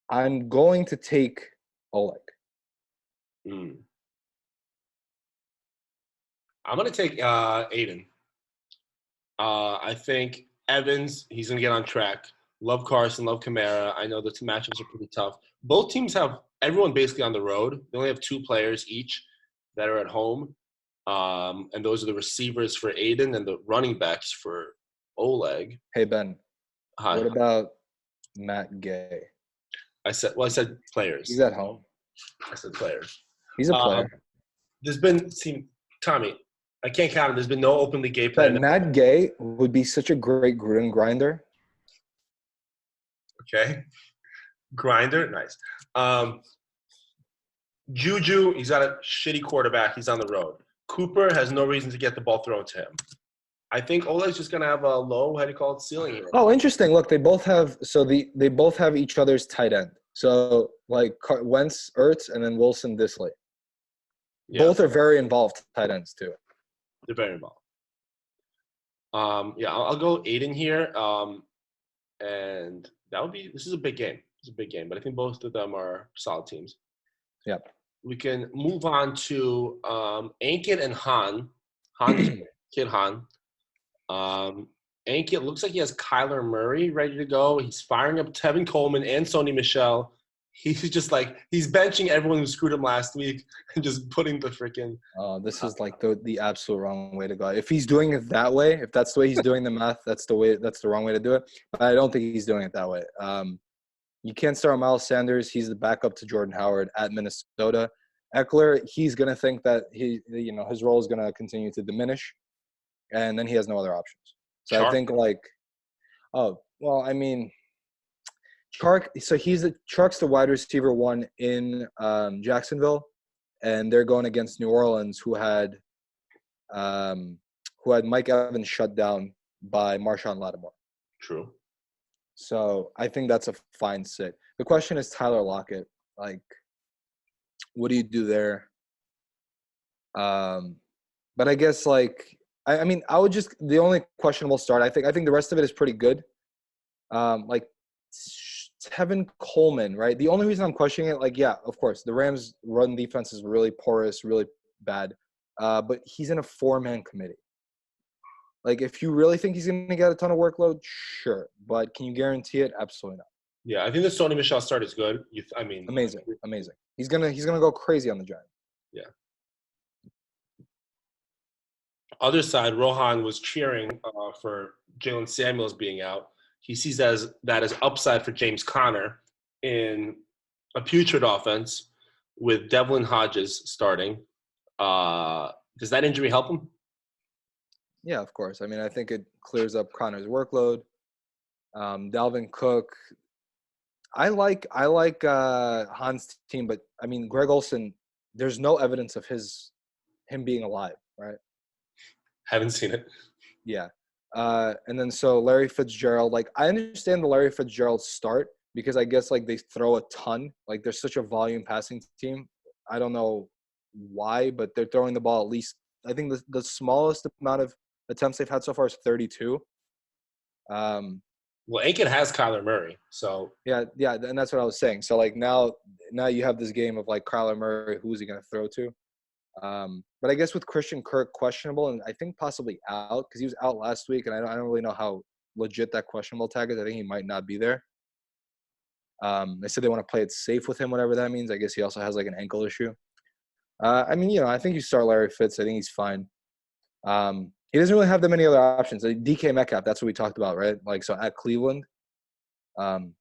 I'm going to take Oleg. Mm. I'm gonna take Aiden. I think Evans, he's gonna get on track. Love Carson, love Kamara. I know the two matchups are pretty tough. Both teams have everyone basically on the road. They only have 2 players each that are at home. And those are the receivers for Aiden and the running backs for Oleg. Hey Ben, Hi. what about Matt Gay? I said players. He's at home. I said players. He's a player. There's been Tommy, I can't count him. There's been no openly gay player. But Matt Gay would be such a great Gruden grinder. Okay. Grinder, nice. Juju, he's got a shitty quarterback. He's on the road. Cooper has no reason to get the ball thrown to him. I think Oleg's just gonna have a low, how do you call it, ceiling here. Oh, interesting. Look, they both have they both have each other's tight end. So like Wentz, Ertz, and then Wilson, Disley. Yeah. Both are very involved tight ends too. They're very involved. Yeah, I'll go Aiden here. And this is a big game. It's a big game, but I think both of them are solid teams. Yep. We can move on to Ankit and Han. Han, kid Han. Ankit looks like he has Kyler Murray ready to go. He's firing up Tevin Coleman and Sony Michel. He's just like he's benching everyone who screwed him last week and just putting the freaking. This is like the absolute wrong way to go. If he's doing it that way, if that's the way he's doing the math, that's the wrong way to do it. But I don't think he's doing it that way. You can't start Miles Sanders. He's the backup to Jordan Howard at Minnesota. Eckler, he's gonna think that his role is gonna continue to diminish, and then he has no other options. So Chark. I think Chark. So Chark's the wide receiver 1 in Jacksonville, and they're going against New Orleans, who had Mike Evans shut down by Marshawn Lattimore. True. So I think that's a fine sit. The question is Tyler Lockett. Like, what do you do there? But I guess I would just the only questionable start. I think the rest of it is pretty good. Like Tevin Coleman, right? The only reason I'm questioning it, yeah, of course, the Rams' run defense is really porous, really bad. But he's in a 4-man committee. Like, if you really think he's going to get a ton of workload, sure. But can you guarantee it? Absolutely not. Yeah, I think the Sony Michel start is good. Amazing. He's gonna go crazy on the Giants. Yeah. Other side, Rohan was cheering for Jalen Samuels being out. He sees that as upside for James Conner in a putrid offense with Devlin Hodges starting. Does that injury help him? Yeah, of course. I mean, I think it clears up Connor's workload. Dalvin Cook. I like Han's team, but I mean, Greg Olsen. There's no evidence of him being alive, right? Haven't seen it. Yeah. And then so Larry Fitzgerald, I understand the Larry Fitzgerald start because I guess they throw a ton. They're such a volume passing team. I don't know why, but they're throwing the ball at least. I think the smallest amount of attempts they've had so far is 32. Well, Aiken has Kyler Murray, so yeah, and that's what I was saying. So now you have this game of Kyler Murray, who is he going to throw to? But I guess with Christian Kirk questionable and I think possibly out because he was out last week, and I don't really know how legit that questionable tag is. I think he might not be there. They said they want to play it safe with him, whatever that means. I guess he also has an ankle issue. I think you start Larry Fitz. I think he's fine. He doesn't really have that many other options. DK Metcalf, that's what we talked about, right? So at Cleveland, it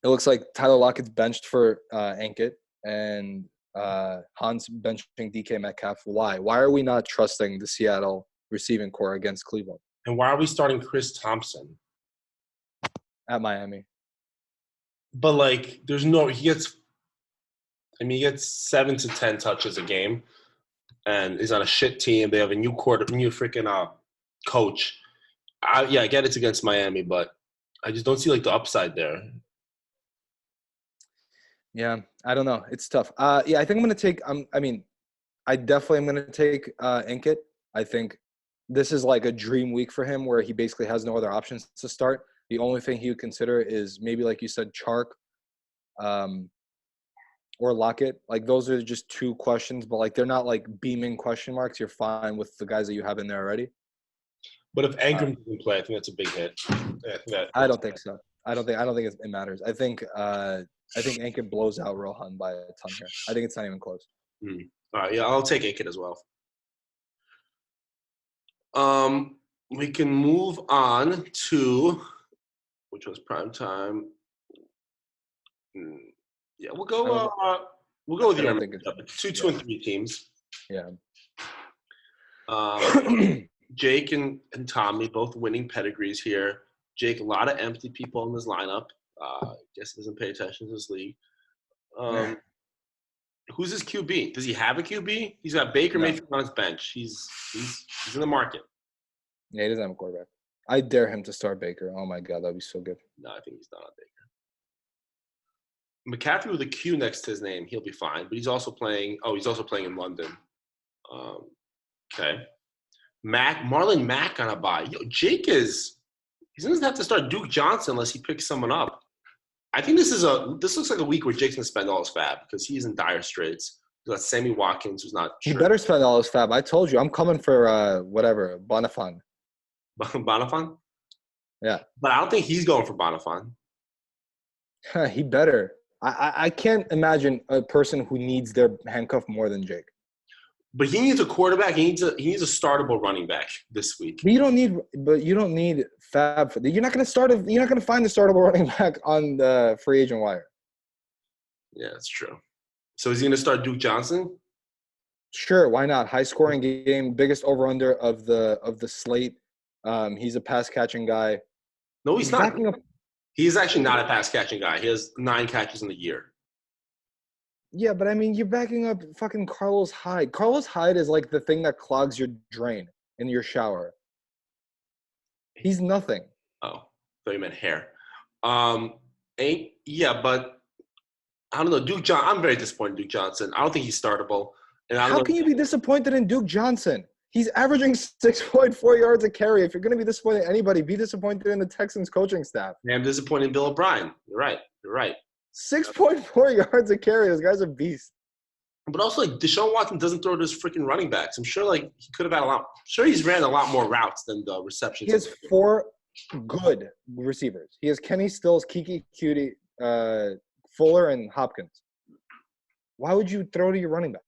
looks like Tyler Lockett's benched for Ankit, and Hans benching DK Metcalf. Why? Why are we not trusting the Seattle receiving core against Cleveland And why are we starting Chris Thompson? at Miami? But like, he gets 7 to 10 touches a game, and he's on a shit team. They have a new freaking coach. I get it's against Miami, but I just don't see like the upside there. Yeah, I don't know. It's tough. I think I'm gonna take. I definitely am gonna take Inkit. I think this is like a dream week for him, where he basically has no other options to start. The only thing he would consider is maybe, like you said, Chark, or Lockett. Like those are just two questions, but like they're not like beaming question marks. You're fine with the guys that you have in there already. But if Engram doesn't play, I think that's a big hit. I don't think so. I don't think it matters. I think Inkit blows out Rohan by a ton here. I think it's not even close. All right, I'll take Inkit as well. We can move on to which was prime time. Yeah, we'll go with your 2, and 3 teams. Yeah. Jake and Tommy both winning pedigrees here. Jake, a lot of empty people in this lineup. Guess he doesn't pay attention to this league. Who's his QB? Does he have a QB? He's got Baker Mayfield on his bench. He's in the market. Yeah, he doesn't have a quarterback. I dare him to start Baker. Oh my God, that'd be so good. No, I think he's not on Baker. McCaffrey with a Q next to his name, he'll be fine. But he's also playing. Oh, he's also playing in London. Okay. Marlon Mack on a bye. Jake he doesn't have to start Duke Johnson unless he picks someone up. I think this looks like a week where Jake's gonna spend all his fab because he's in dire straits. He's got Sammy Watkins, who's not. He better spend all his fab. I told you, I'm coming for Bonifant. Bonifant? Yeah. But I don't think he's going for Bonifant. He better. I can't imagine a person who needs their handcuff more than Jake. But he needs a quarterback. He needs a startable running back this week. But you don't need fab for that. You're not going to find a startable running back on the free agent wire. Yeah, that's true. So is he going to start Duke Johnson? Sure, why not? High scoring game, biggest over under of the slate. He's a pass catching guy. No, he's not. He's actually not a pass catching guy. He has 9 catches in the year. Yeah, but I mean, you're backing up fucking Carlos Hyde. Carlos Hyde is like the thing that clogs your drain in your shower. He's nothing. Oh, I thought you meant hair. Yeah, but I don't know. I'm very disappointed in Duke Johnson. I don't think he's startable. And How can you be disappointed in Duke Johnson? He's averaging 6.4 yards a carry. If you're going to be disappointed in anybody, be disappointed in the Texans coaching staff. I'm disappointed in Bill O'Brien. You're right. 6.4 yards a carry. This guy's a beast. But also, like, Deshaun Watson doesn't throw to his freaking running backs. I'm sure, like, he could have had a lot. I'm sure he's ran a lot more routes than the receptions. He has 4 good receivers. He has Kenny Stills, Kiki Cutie, Fuller, and Hopkins. Why would you throw to your running back?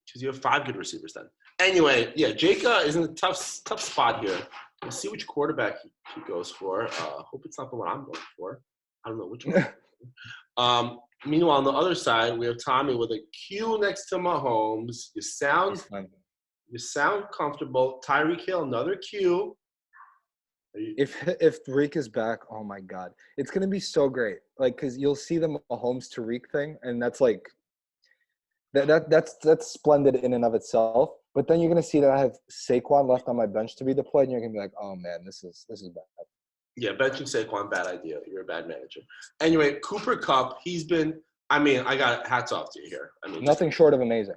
Because you have 5 good receivers then. Anyway, yeah, Jake is in a tough spot here. We'll see which quarterback he goes for. Hope it's not the one I'm going for. I don't know which one. Meanwhile, on the other side, we have Tommy with a Q next to Mahomes. You sound comfortable. Tyreek Hill, another Q. If Tariq is back, oh my God, it's gonna be so great. Like, cause you'll see the Mahomes Tariq thing, and that's like that's splendid in and of itself. But then you're gonna see that I have Saquon left on my bench to be deployed, and you're gonna be like, oh man, this is bad. Yeah, benching Saquon, bad idea. You're a bad manager. Anyway, Cooper Kupp, I got hats off to you here. Nothing short of amazing.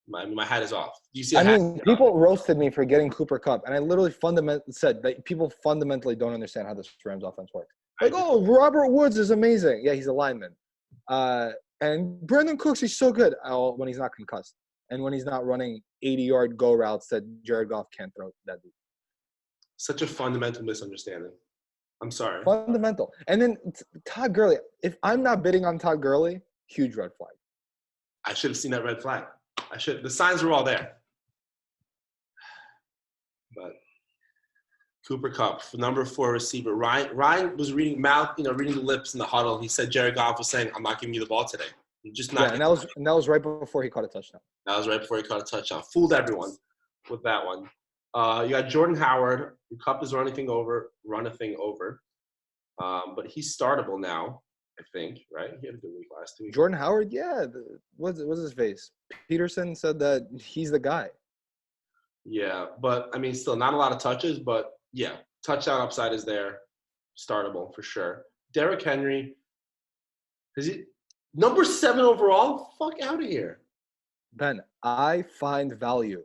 My hat is off. Do you see? People roasted me for getting Cooper Kupp, and I literally fundamentally said that people fundamentally don't understand how this Rams offense works. Like, Robert Woods is amazing. Yeah, he's a lineman. And Brandon Cooks, he's so good when he's not concussed and when he's not running 80-yard go routes that Jared Goff can't throw that deep. Such a fundamental misunderstanding. I'm sorry. Fundamental. And then Todd Gurley. If I'm not bidding on Todd Gurley, huge red flag. I should have seen that red flag. The signs were all there. But Cooper Kupp, number 4 receiver. Ryan was reading the lips in the huddle. He said Jared Goff was saying, I'm not giving you the ball today. Just Yeah, not. and that was right before he caught a touchdown. That was right before he caught a touchdown. Fooled everyone with that one. You got Jordan Howard. Your cup is run a thing over. But he's startable now, I think, right? He had a good week last week. Jordan Howard, yeah. What's his face? Peterson said that he's the guy. Yeah, but I mean, still not a lot of touches, but yeah, touchdown upside is there. Startable for sure. Derrick Henry, is he number 7 overall? Fuck out of here. Ben, I find value.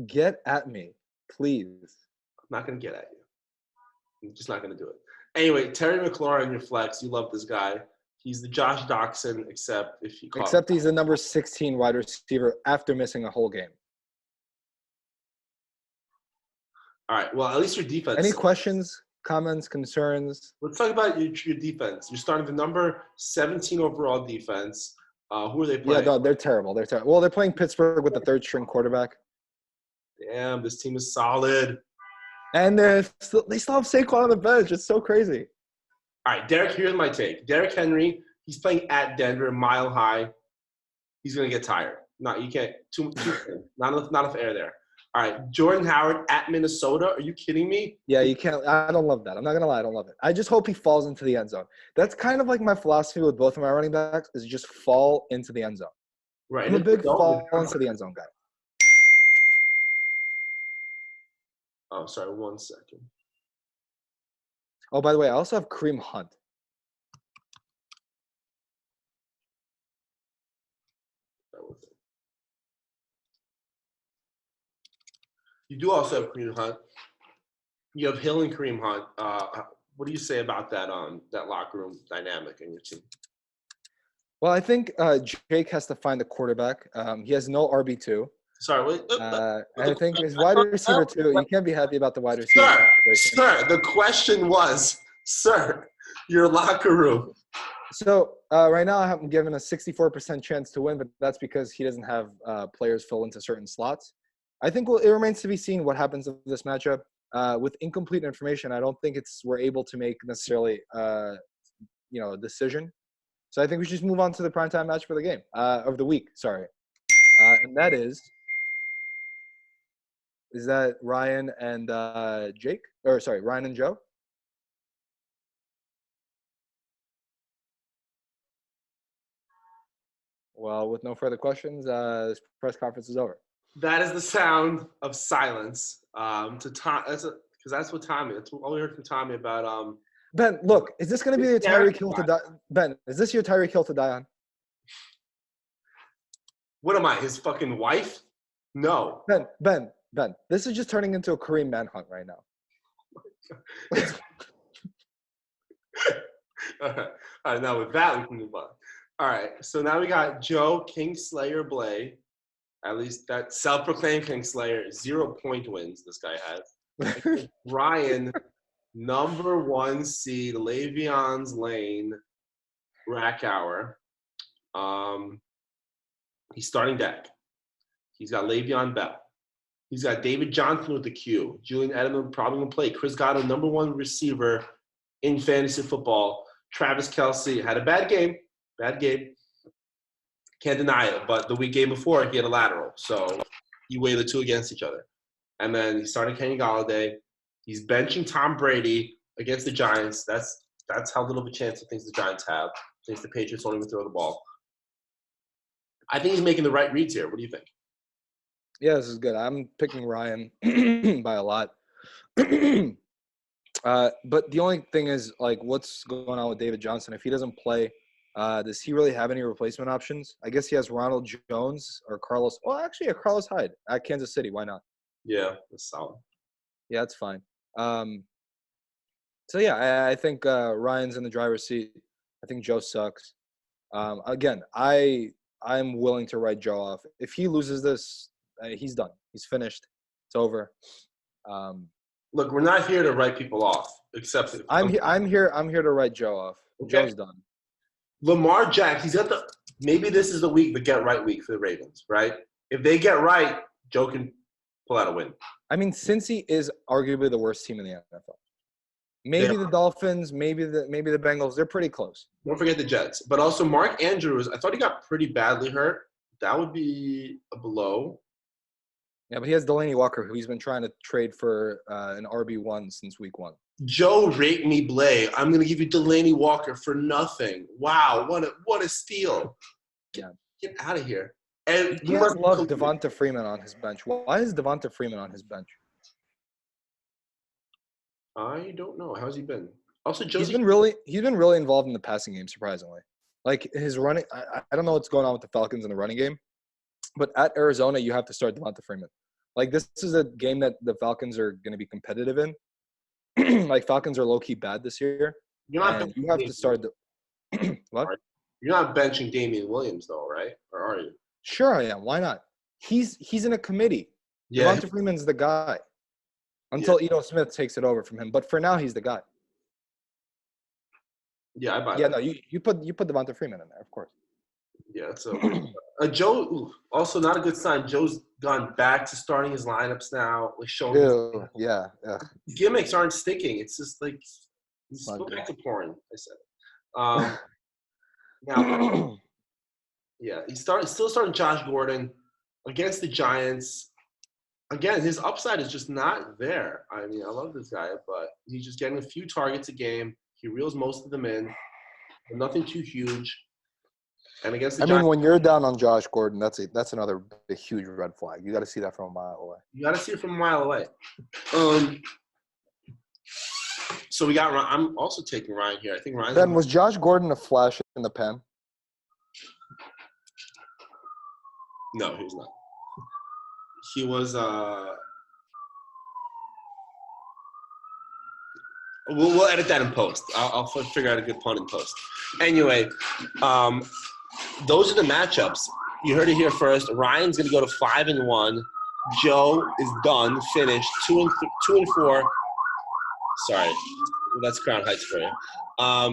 Get at me, please. I'm not gonna get at you. I'm just not gonna do it. Anyway, Terry McLaurin, your flex. You love this guy. He's the Josh Doxson, except he's the number 16 wide receiver after missing a whole game. All right. Well, at least your defense. Any questions, comments, concerns? Let's talk about your defense. You're starting the number 17 overall defense. Who are they playing? Yeah, no, they're terrible. They're terrible. Well, they're playing Pittsburgh with the third-string quarterback. Damn, this team is solid. And they still have Saquon on the bench. It's so crazy. All right, Derek, here's my take. Derrick Henry, he's playing at Denver, Mile High. He's going to get tired. No, you can't. Too not enough air there. All right, Jordan Howard at Minnesota. Are you kidding me? Yeah, you can't. I don't love that. I'm not going to lie. I don't love it. I just hope he falls into the end zone. That's kind of like my philosophy with both of my running backs is just fall into the end zone. Right. I'm a big fall into the end zone guy. Oh, sorry. 1 second. Oh, by the way, I also have Kareem Hunt. You do also have Kareem Hunt. You have Hill and Kareem Hunt. What do you say about that that locker room dynamic in your team? Well, I think Jake has to find the quarterback. He has no RB2. Sorry, wait. I think his wide receiver too. You can't be happy about the wide receiver. Sir, the question was, sir, your locker room. So right now I'm given a 64% chance to win, but that's because he doesn't have players fill into certain slots. I think it remains to be seen what happens with this matchup. With incomplete information, I don't think we're able to make necessarily a decision. So I think we should just move on to the primetime match for the game of the week. Sorry, and that is that Ryan and Jake? Or sorry, Ryan and Joe? Well, with no further questions, this press conference is over. That is the sound of silence to Tom. Because that's what Tommy. That's all we heard from Tommy about. Ben, look, is this going to be your Tyreek Hill to die? Ben, is this your Tyreek Hill to die on? What am I, his fucking wife? No. Ben, this is just turning into a Kareem manhunt right now. All right, now with that, we can move on. All right, so now we got Joe Kingslayer Blay. At least that self-proclaimed Kingslayer, 0 point wins this guy has. Ryan, number 1 seed, Le'Veon's Lane, Rack Hour. He's starting deck. He's got Le'Veon Bell. He's got David Johnson with the Q. Julian Edelman probably going to play. Chris Godwin, number 1 receiver in fantasy football. Travis Kelce had a bad game. Can't deny it. But the game before, he had a lateral. So you weigh the two against each other. And then he's starting Kenny Golladay. He's benching Tom Brady against the Giants. That's how little of a chance he thinks the Giants have. He thinks the Patriots won't even throw the ball. I think he's making the right reads here. What do you think? Yeah, this is good. I'm picking Ryan by a lot. But the only thing is, like, what's going on with David Johnson? If he doesn't play, does he really have any replacement options? I guess he has Ronald Jones or Carlos. Well, actually, Carlos Hyde at Kansas City. Why not? Yeah, that's solid. Yeah, that's fine. So, yeah, I think Ryan's in the driver's seat. I think Joe sucks. Again, I'm willing to write Joe off. If he loses this, he's done. He's finished. It's over. Look, we're not here to write people off, except I'm here to write Joe off. Okay. Joe's done. Lamar Jackson, he's got maybe this is the week, the get right week for the Ravens, right? If they get right, Joe can pull out a win. I mean, Cincy is arguably the worst team in the NFL. Maybe the Dolphins, maybe the Bengals. They're pretty close. Don't forget the Jets. But also Mark Andrews, I thought he got pretty badly hurt. That would be a blow. Yeah, but he has Delaney Walker, who he's been trying to trade for an RB1 since week 1. Joe rate me Blay. I'm gonna give you Delaney Walker for nothing. Wow, what a steal. Get out of here. And he has loved Devonta Freeman on his bench. Why is Devonta Freeman on his bench? I don't know. How's he been? Also, he's been really involved in the passing game, surprisingly. Like his running, I don't know what's going on with the Falcons in the running game, but at Arizona, you have to start Devonta Freeman. Like this is a game that the Falcons are going to be competitive in. Like Falcons are low key bad this year. You have to start the what? You're not benching Damian Williams though, right? Or are you? Sure, I am. Why not? He's in a committee. Yeah. Devonta Freeman's the guy. Until Ito Smith takes it over from him, but for now he's the guy. Yeah, I buy that. Yeah, no, you put Devonta Freeman in there, of course. Yeah, so Joe also not a good sign. Joe's gone back to starting his lineups now, like showing. Yeah. Gimmicks aren't sticking. It's just like he's go back to porn. I said. Now, yeah, he's still starting Josh Gordon against the Giants. Again, his upside is just not there. I mean, I love this guy, but he's just getting a few targets a game. He reels most of them in, but nothing too huge. And against the Giants, when you're down on Josh Gordon, that's another huge red flag. You got to see that from a mile away. You got to see it from a mile away. So we got. I'm also taking Ryan here. I think Ryan. Ben, was Josh Gordon a flash in the pan? No, he was not. He was. We'll edit that in post. I'll figure out a good pun in post. Anyway, those are the matchups. You heard it here first. Ryan's gonna go to 5-1. Joe is done, finished 2-4. Sorry, that's Crown Heights for you. All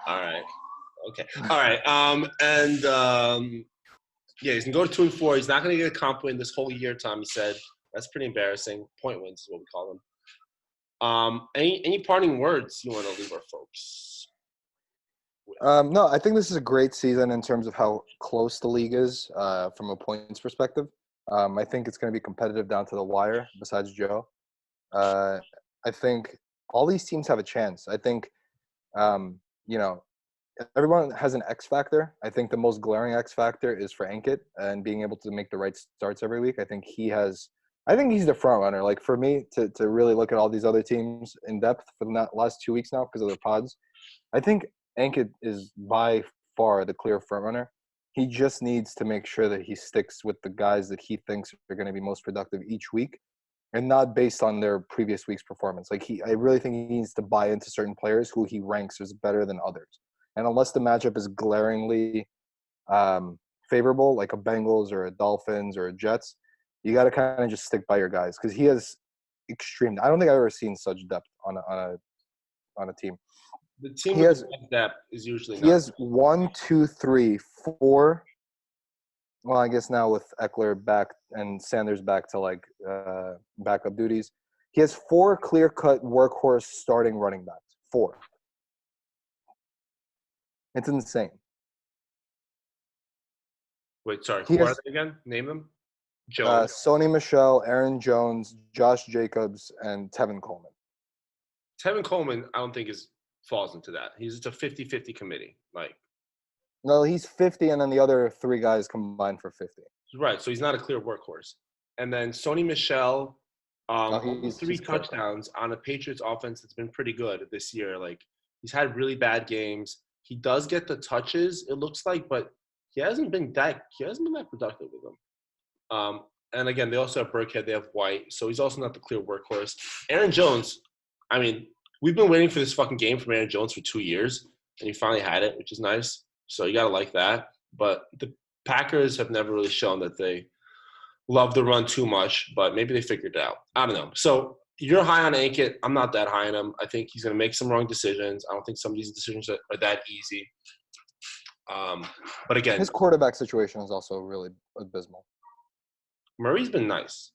right. Okay. All right. Yeah, he's gonna go to 2-4. He's not gonna get a comp win this whole year. Tommy said that's pretty embarrassing. Point wins is what we call them. Any parting words you want to leave our folks with? No, I think this is a great season in terms of how close the league is from a points perspective. I think it's going to be competitive down to the wire. Besides Joe, I think all these teams have a chance. I think everyone has an X factor. I think the most glaring X factor is for Ankit and being able to make the right starts every week. I think he's the front runner. Like for me to really look at all these other teams in depth for the last 2 weeks now because of their pods, I think Ankit is by far the clear front runner. He just needs to make sure that he sticks with the guys that he thinks are going to be most productive each week and not based on their previous week's performance. I really think he needs to buy into certain players who he ranks as better than others. And unless the matchup is glaringly favorable, like a Bengals or a Dolphins or a Jets, you got to kind of just stick by your guys because he has extreme. I don't think I've ever seen such depth on a team. The team with depth is usually. He has 1, 2, 3, 4. Well, I guess now with Eckler back and Sanders back to backup duties, he has 4 clear-cut workhorse starting running backs. 4. It's insane. Wait, sorry. Who are they again? Name them. Jones. Sony Michel, Aaron Jones, Josh Jacobs, and Tevin Coleman. Tevin Coleman, I don't think falls into that. It's a 50-50 committee. No, he's 50, and then the other 3 guys combined for 50. Right, so he's not a clear workhorse. And then Sony Michel, 3 touchdowns on a Patriots offense that's been pretty good this year. He's had really bad games. He does get the touches, it looks like, but he hasn't been that productive with them. And again, they also have Burkhead, they have White, so he's also not the clear workhorse. Aaron Jones, I mean, we've been waiting for this fucking game from Aaron Jones for 2 years, and he finally had it, which is nice. So you got to like that. But the Packers have never really shown that they love the run too much, but maybe they figured it out. I don't know. So you're high on Ankit. I'm not that high on him. I think he's going to make some wrong decisions. I don't think some of these decisions are that easy. But again, his quarterback situation is also really abysmal. Murray's been nice.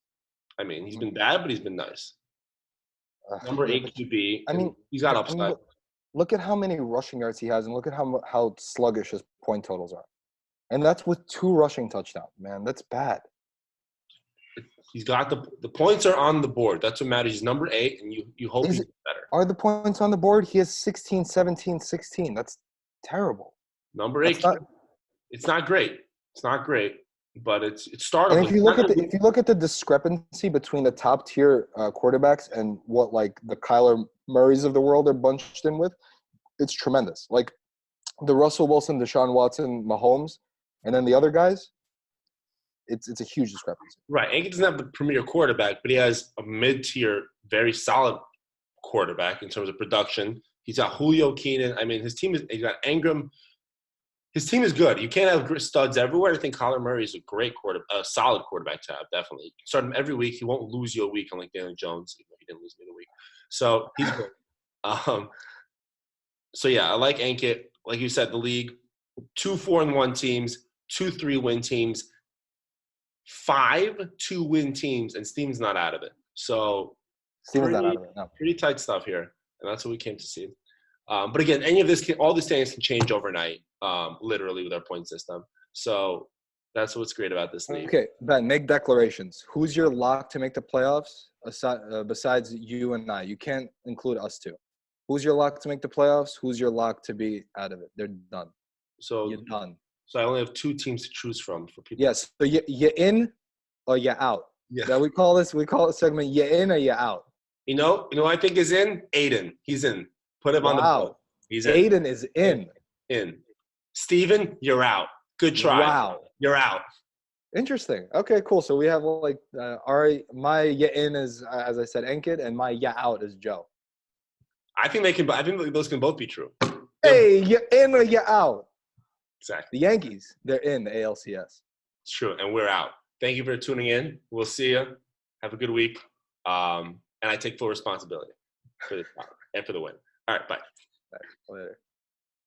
I mean, he's been bad, but he's been nice. Number Yeah, 8 QB. I mean, he's got I mean, upside. look at how many rushing yards he has, and look at how sluggish his point totals are. And that's with 2 rushing touchdowns, man. That's bad. He's got the points are on the board. That's what matters. He's number 8, and you hope he's better. Are the points on the board? He has 16, 17, 16. That's terrible. Number 8. It's not great. It's not great, but it's startable. And if you look at the discrepancy between the top tier quarterbacks and what like the Kyler Murrays of the world are bunched in with, it's tremendous. Like the Russell Wilson, Deshaun Watson, Mahomes, and then the other guys, it's a huge discrepancy. Right. Andy doesn't have the premier quarterback, but he has a mid-tier, very solid quarterback in terms of production. He's got Julio Keenan. I mean, he's got Ingram. His team is good. You can't have studs everywhere. I think Kyler Murray is a solid quarterback to have, definitely. Start him every week. He won't lose you a week, unlike Daniel Jones. Even though he didn't lose me the week. So he's good. So, yeah, I like Ankit. Like you said, the league, 2 4-1 teams, 2 3-win teams, 5 2-win teams, and Steven's not out of it. So Steven's not out of it, no. Pretty tight stuff here, and that's what we came to see. But again, all these things can change overnight, literally with our point system. So that's what's great about this league. Okay, Ben, make declarations. Who's your lock to make the playoffs besides you and I? You can't include us two. Who's your lock to make the playoffs? Who's your lock to be out of it? They're done. So you're done. So I only have 2 teams to choose from for people. Yes. So you're in or you're out. Yeah. Now we call it segment you're in or you're out. You know I think is in? Aiden. He's in. Put him on the board. He's in. Aiden is in. In. Steven, you're out. Good try. Wow. You're out. Interesting. Okay, cool. So we have like my yeah in is as I said Enkid, and my yeah out is Joe. I think those can both be true. Hey, you're in or you're out. Exactly. The Yankees, they're in the ALCS. It's true, and we're out. Thank you for tuning in. We'll see you. Have a good week. And I take full responsibility for this and for the win. All right, bye. Later.